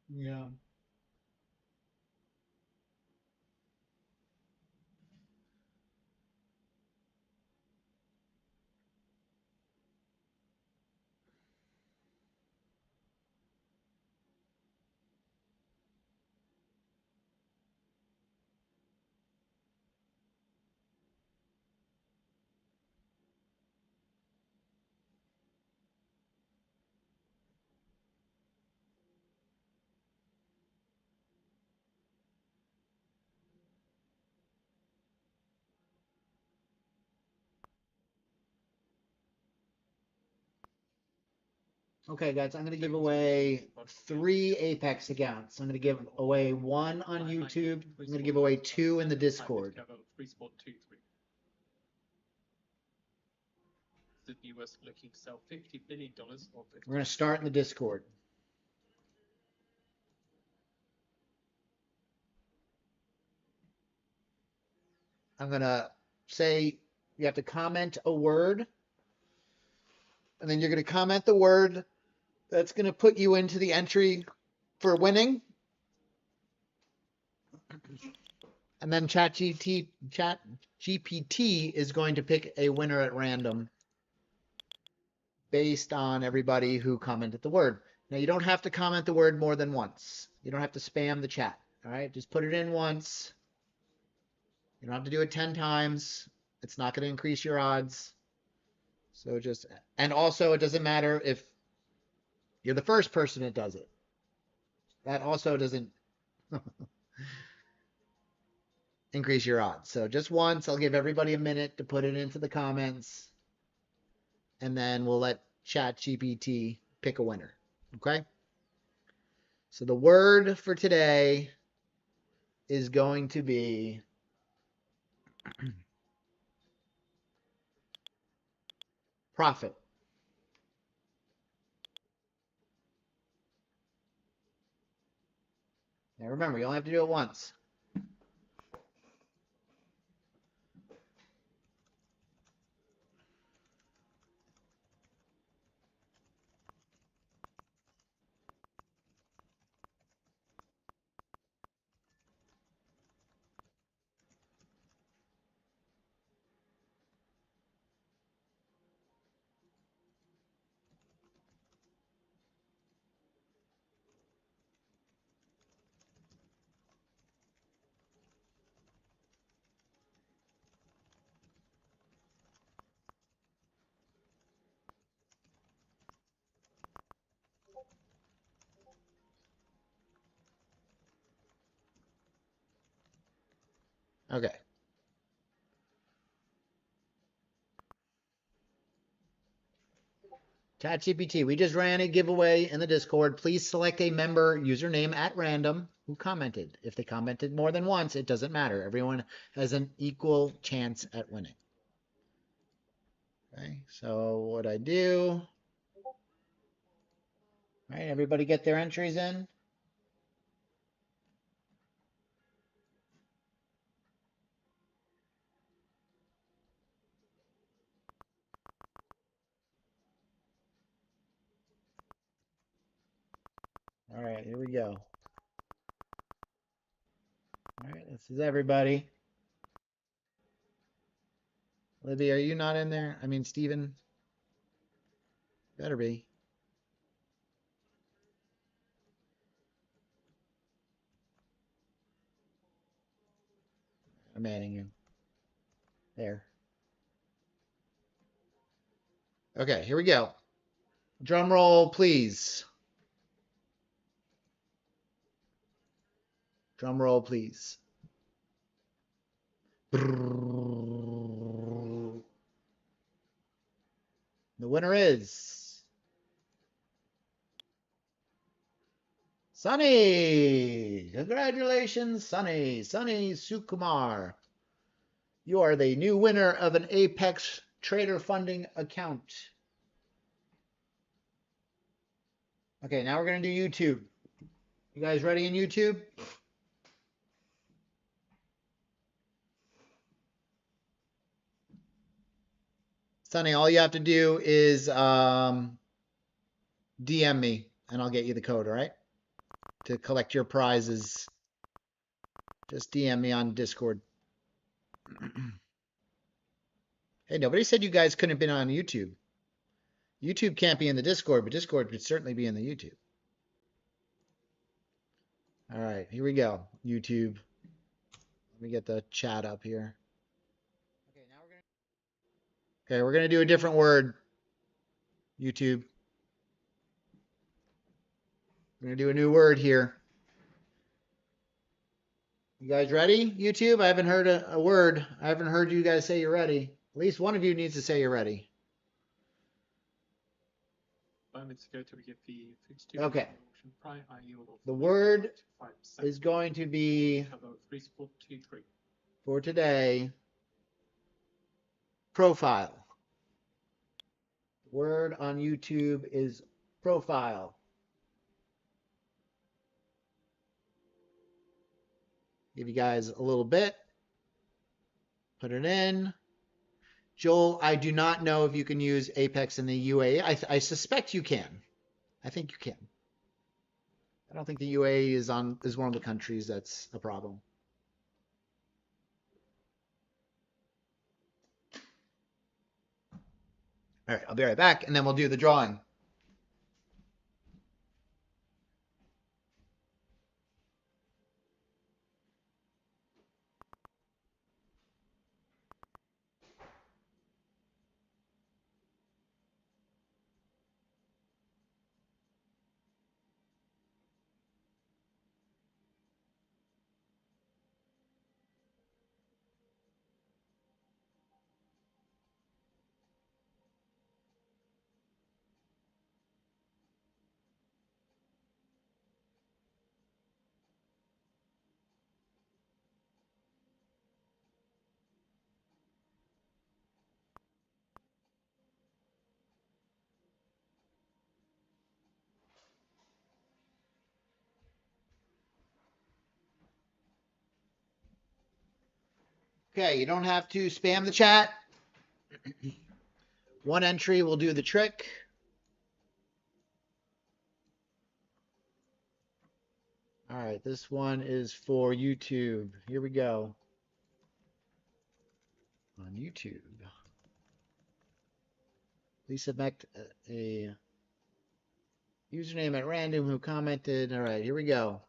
S1: Yeah. Okay, guys, I'm going to give away 3 Apex accounts. I'm going to give away 1 on YouTube. I'm going to give away 2 in the Discord.
S2: The US looking to sell $50 billion of it.
S1: We're going to start in the Discord. I'm going to say you have to comment a word, and then you're going to comment the word that's going to put you into the entry for winning. And then ChatGPT is going to pick a winner at random based on everybody who commented the word. Now, you don't have to comment the word more than once. You don't have to spam the chat. All right, just put it in once. You don't have to do it 10 times. It's not going to increase your odds. So just, and also it doesn't matter if you're the first person that does it. That also doesn't increase your odds. So just once, I'll give everybody a minute to put it into the comments, and then we'll let ChatGPT pick a winner. Okay? So the word for today is going to be profit. Now remember, you only have to do it once. Okay. ChatGPT, we just ran a giveaway in the Discord. Please select a member username at random who commented. If they commented more than once, it doesn't matter. Everyone has an equal chance at winning. Okay, so what I do, right? Everybody get their entries in. All right, here we go. All right, this is everybody. Libby, are you not in there? I mean, Steven, better be. I'm adding you. There. Okay, here we go. Drum roll, please. Drum roll, please. The winner is Sunny. Congratulations, Sunny. Sunny Sukumar. You are the new winner of an Apex Trader Funding account. Okay, now we're going to do YouTube. You guys ready in YouTube? Sunny, all you have to do is DM me, and I'll get you the code, all right? To collect your prizes. Just DM me on Discord. Hey, nobody said you guys couldn't have been on YouTube. YouTube can't be in the Discord, but Discord could certainly be in the YouTube. All right, here we go. YouTube. Let me get the chat up here. Okay, we're gonna do a different word. YouTube. We're gonna do a new word here. You guys ready? YouTube? I haven't heard a word. I haven't heard you guys say you're ready. At least one of you needs to say you're ready.
S2: Moments ago to give the fixed
S1: Okay.
S2: prior high yield of
S1: The word
S2: 5%.
S1: is going to be,
S2: Cover 3.23.
S1: for today, profile. Word on YouTube is profile. Give you guys a little bit. Put it in. Joel, I do not know if you can use Apex in the UAE. I suspect you can. I think you can. I don't think the UAE is one of the countries that's a problem. All right, I'll be right back, and then we'll do the drawing. Okay, you don't have to spam the chat. One entry will do the trick. All right, this one is for YouTube. Here we go. On YouTube. Lisa Beck, a username at random who commented. All right, here we go.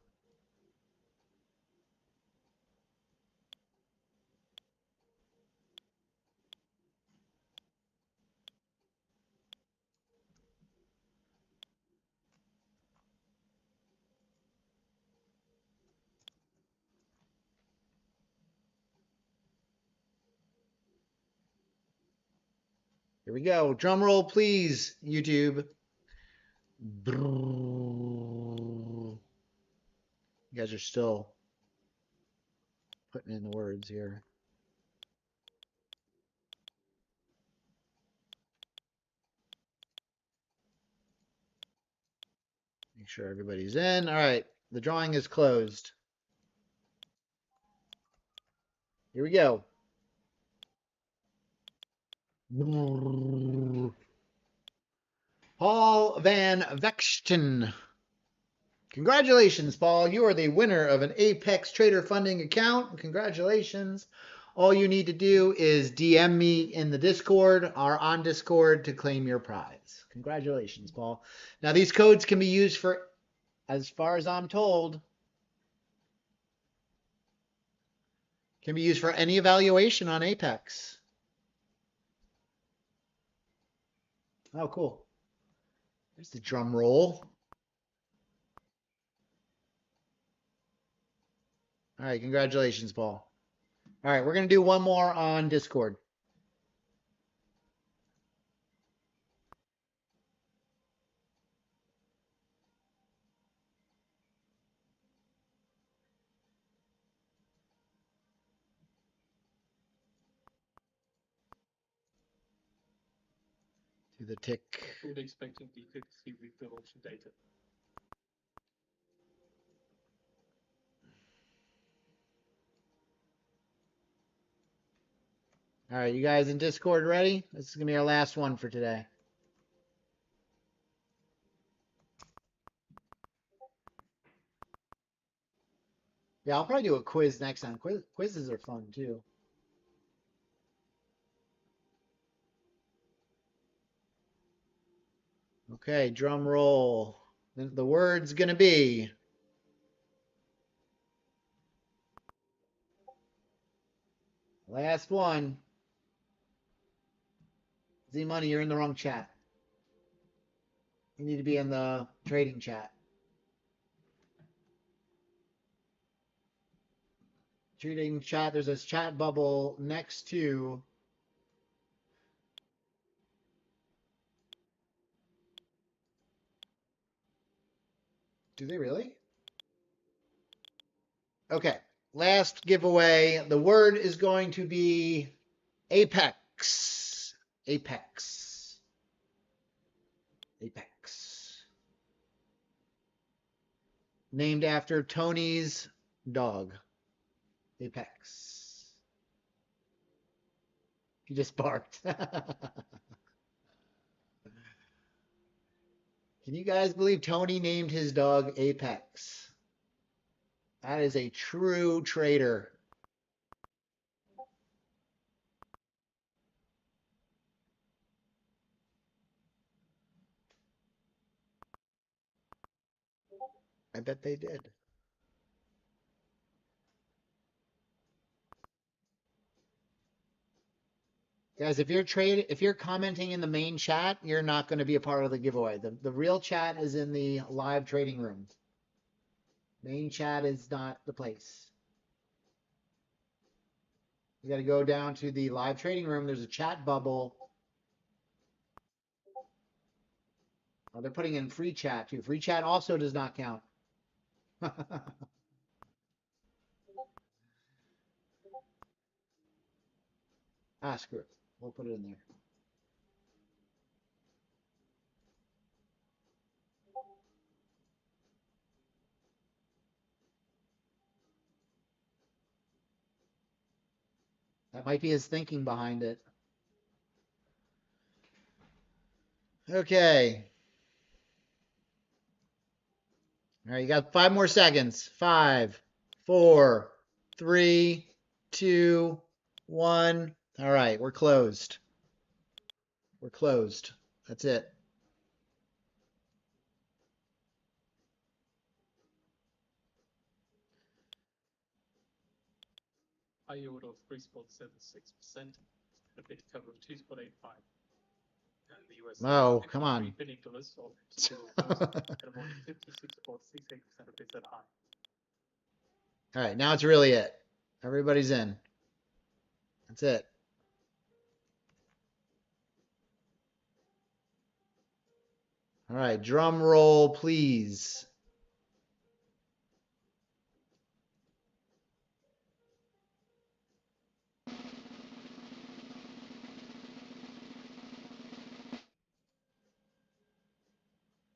S1: Here we go. Drum roll, please, YouTube. You guys are still putting in the words here. Make sure everybody's in. All right, the drawing is closed. Here we go. Paul Van Vexten. Congratulations, Paul. You are the winner of an Apex Trader Funding account. Congratulations. All you need to do is DM me in the Discord or on Discord to claim your prize. Congratulations, Paul. Now, these codes can be used for, as far as I'm told, can be used for any evaluation on Apex. Oh, cool. There's the drum roll. All right, congratulations, Paul. All right, we're going to do one more on Discord. To the tick.
S3: Fully expecting the see refill option data.
S1: All right, you guys in Discord ready? This is going to be our last one for today. Yeah, I'll probably do a quiz next time. Quizzes are fun too. Okay, drum roll. The word's going to be last one. Z Money, you're in the wrong chat. You need to be in the trading chat. Trading chat, there's this chat bubble next to. Do they really? Okay, last giveaway. The word is going to be Apex. Apex. Apex. Named after Tony's dog. Apex. He just barked. Can you guys believe Tony named his dog Apex? That is a true trader. I bet they did. Guys, if you're commenting in the main chat, you're not going to be a part of the giveaway. The real chat is in the live trading room. Main chat is not the place. You got to go down to the live trading room. There's a chat bubble. Oh, they're putting in free chat too. Free chat also does not count. Screw it. We'll put it in there. Might be his thinking behind it. Okay. All right, you got 5 more seconds. 5, 4, 3, 2, 1. All right, we're closed. We're closed. That's it.
S2: High yield of 3.76%, a bid cover of 2.85. And the US
S1: Oh, come on.
S2: $3 billion of digital bonds, and more than 56.68% of bids at high.
S1: All right, now it's really it. Everybody's in. That's it. All right, drum roll, please.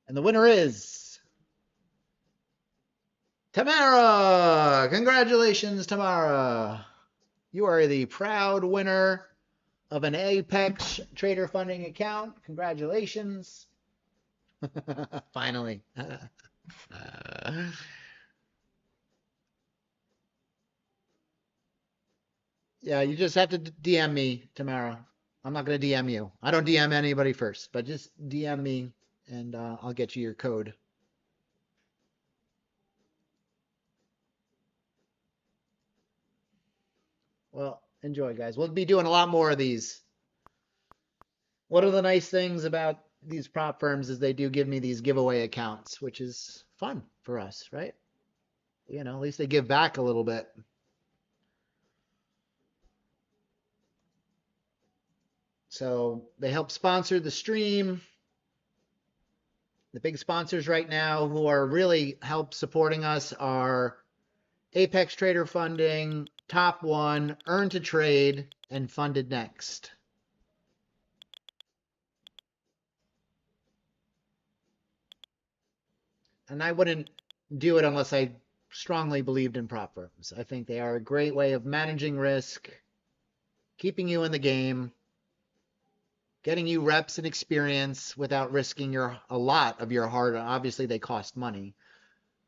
S1: And the winner is Tamara. Congratulations, Tamara. You are the proud winner of an Apex Trader Funding account. Congratulations. Finally. Yeah, you just have to DM me, Tamara. I'm not going to DM you. I don't DM anybody first, but just DM me and I'll get you your code. Well, enjoy, guys. We'll be doing a lot more of these. One of the nice things about these prop firms is they do give me these giveaway accounts, which is fun for us, right? You know, at least they give back a little bit. So they help sponsor the stream. The big sponsors right now who are really help supporting us are Apex Trader Funding, Top One, Earn to Trade, and Funded Next. And I wouldn't do it unless I strongly believed in prop firms. I think they are a great way of managing risk, keeping you in the game, getting you reps and experience without risking a lot of your hard. Obviously, they cost money,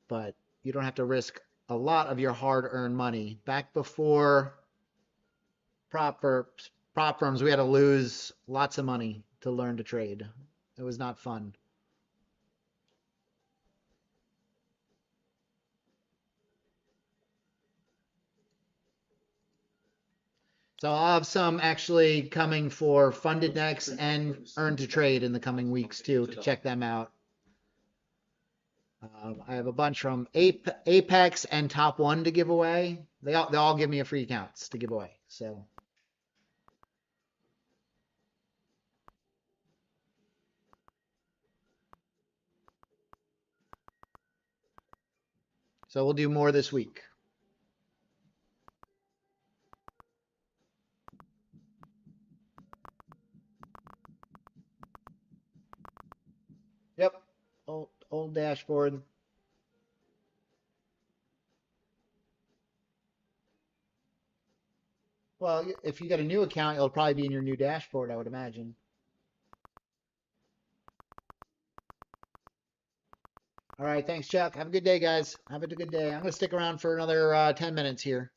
S1: but you don't have to risk a lot of your hard-earned money. Back before prop firms, we had to lose lots of money to learn to trade. It was not fun. So I'll have some actually coming for Funded Next and Earn to Trade in the coming weeks too, to check them out. I have a bunch from Apex and Top One to give away. They all give me a free accounts to give away. So we'll do more this week. Yep. Old dashboard. Well, if you got a new account, it'll probably be in your new dashboard, I would imagine. All right, thanks, Chuck. Have a good day, guys. Have a good day. I'm going to stick around for another 10 minutes here.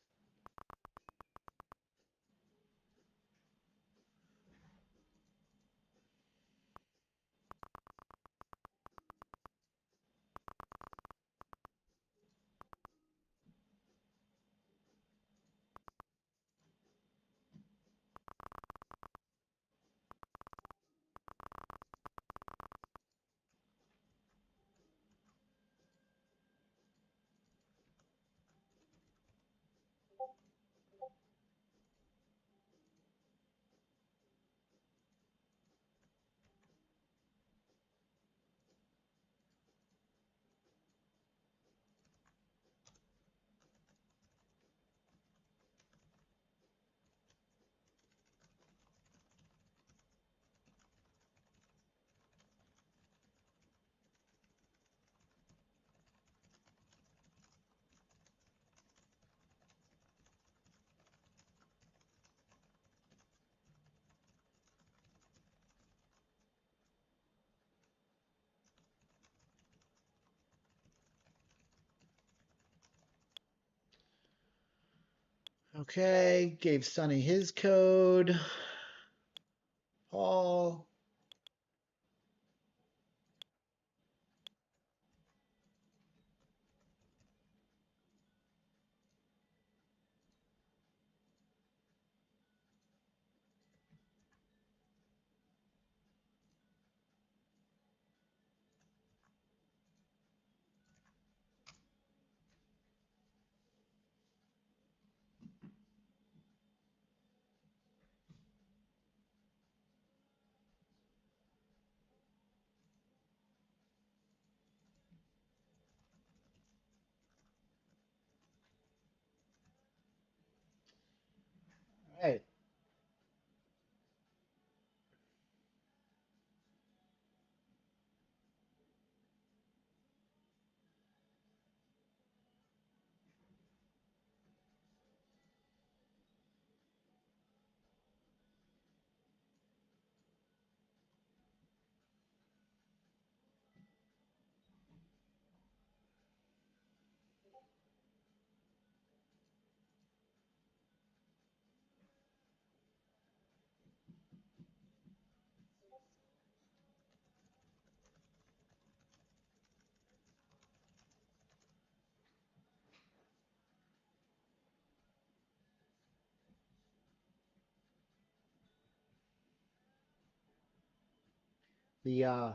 S1: Okay, gave Sonny his code. Paul. All right. The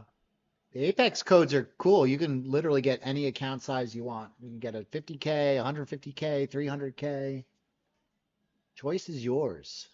S1: Apex codes are cool. You can literally get any account size you want. You can get a 50K, 150K, 300K. Choice is yours.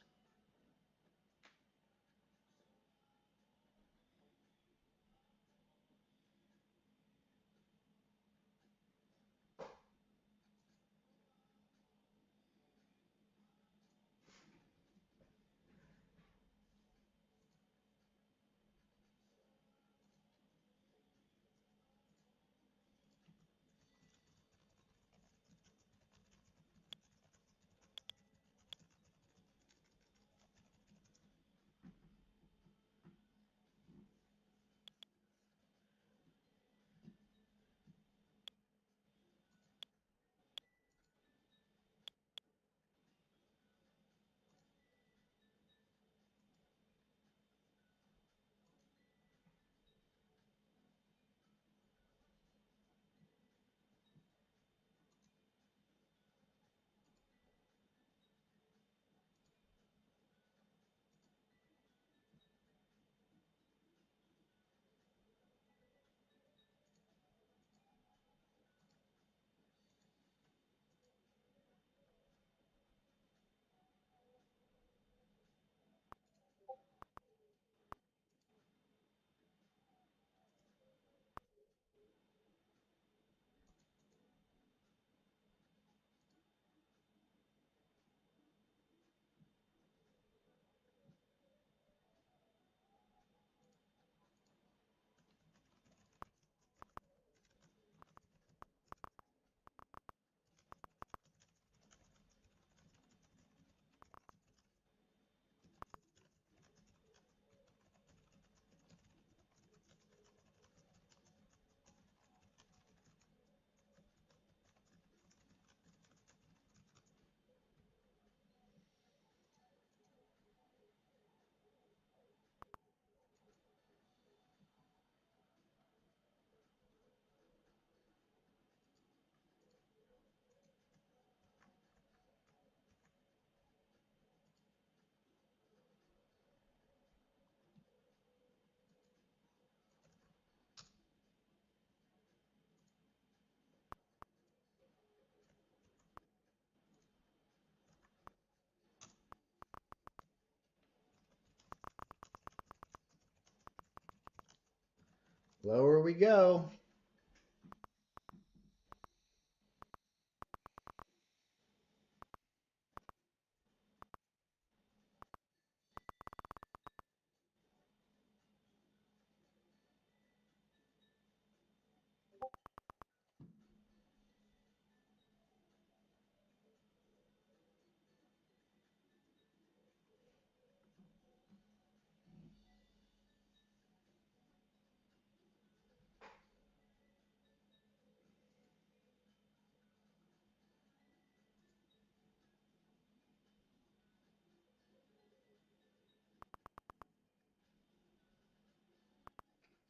S1: Lower we go.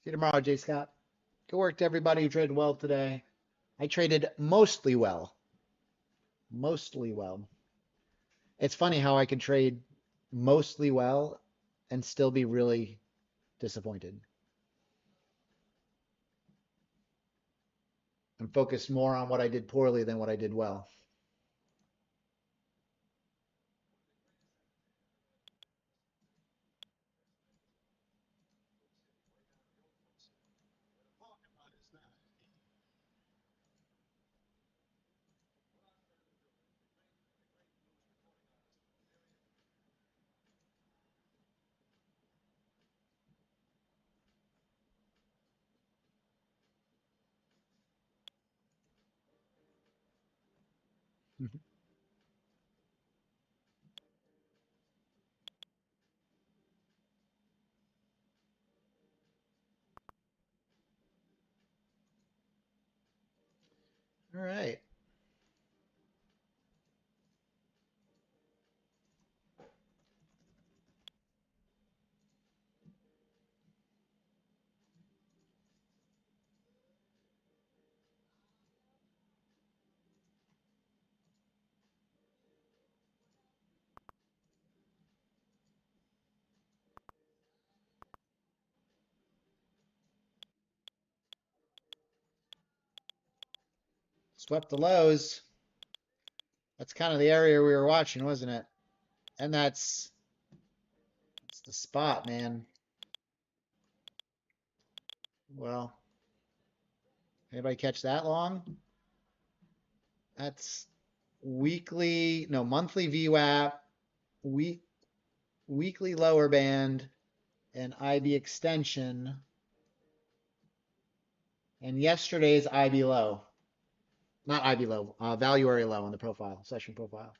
S1: you tomorrow, Jay Scott. Good work to everybody who traded well today. I traded mostly well. Mostly well. It's funny how I can trade mostly well and still be really disappointed. I'm focused more on what I did poorly than what I did well. All right. Swept the lows. That's kind of the area we were watching, wasn't it? And that's the spot, man. Well, anybody catch that long? That's monthly VWAP, weekly lower band, and IB extension, and yesterday's IB low. Not IB low, value area low on the profile, session profile.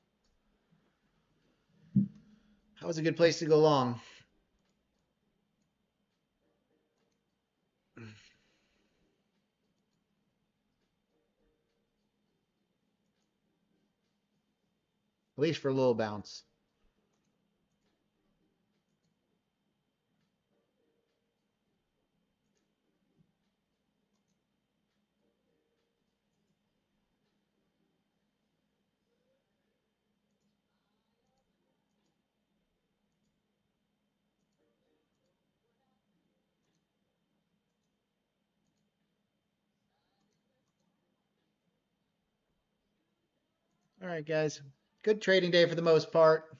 S1: That was a good place to go long. At least for a little bounce. All right, guys. Good trading day for the most part.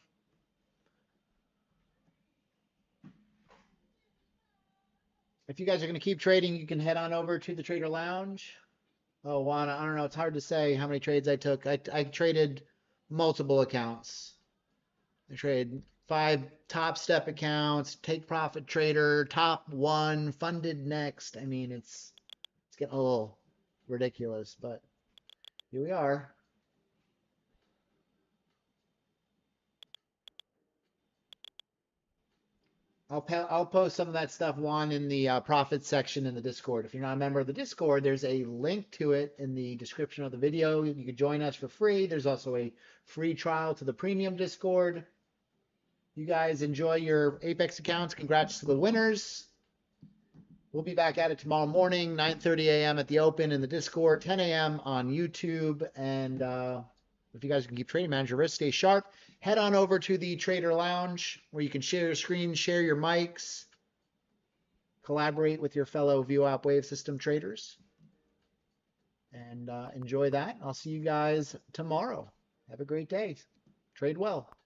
S1: If you guys are going to keep trading, you can head on over to the Trader Lounge. Oh, Juan, I don't know. It's hard to say how many trades I took. I traded multiple accounts. I traded 5 top step accounts, take profit trader, top 1, funded next. I mean, it's getting a little ridiculous, but here we are. I'll post some of that stuff, Juan, in the profit section in the Discord. If you're not a member of the Discord, there's a link to it in the description of the video. You can join us for free. There's also a free trial to the premium Discord. You guys enjoy your Apex accounts. Congrats to the winners. We'll be back at it tomorrow morning, 9:30 a.m. at the open in the Discord, 10 a.m. on YouTube. And if you guys can keep trading, manage your risk, stay sharp. Head on over to the Trader Lounge where you can share your screen, share your mics, collaborate with your fellow VWAP Wave System traders, and enjoy that. I'll see you guys tomorrow. Have a great day. Trade well.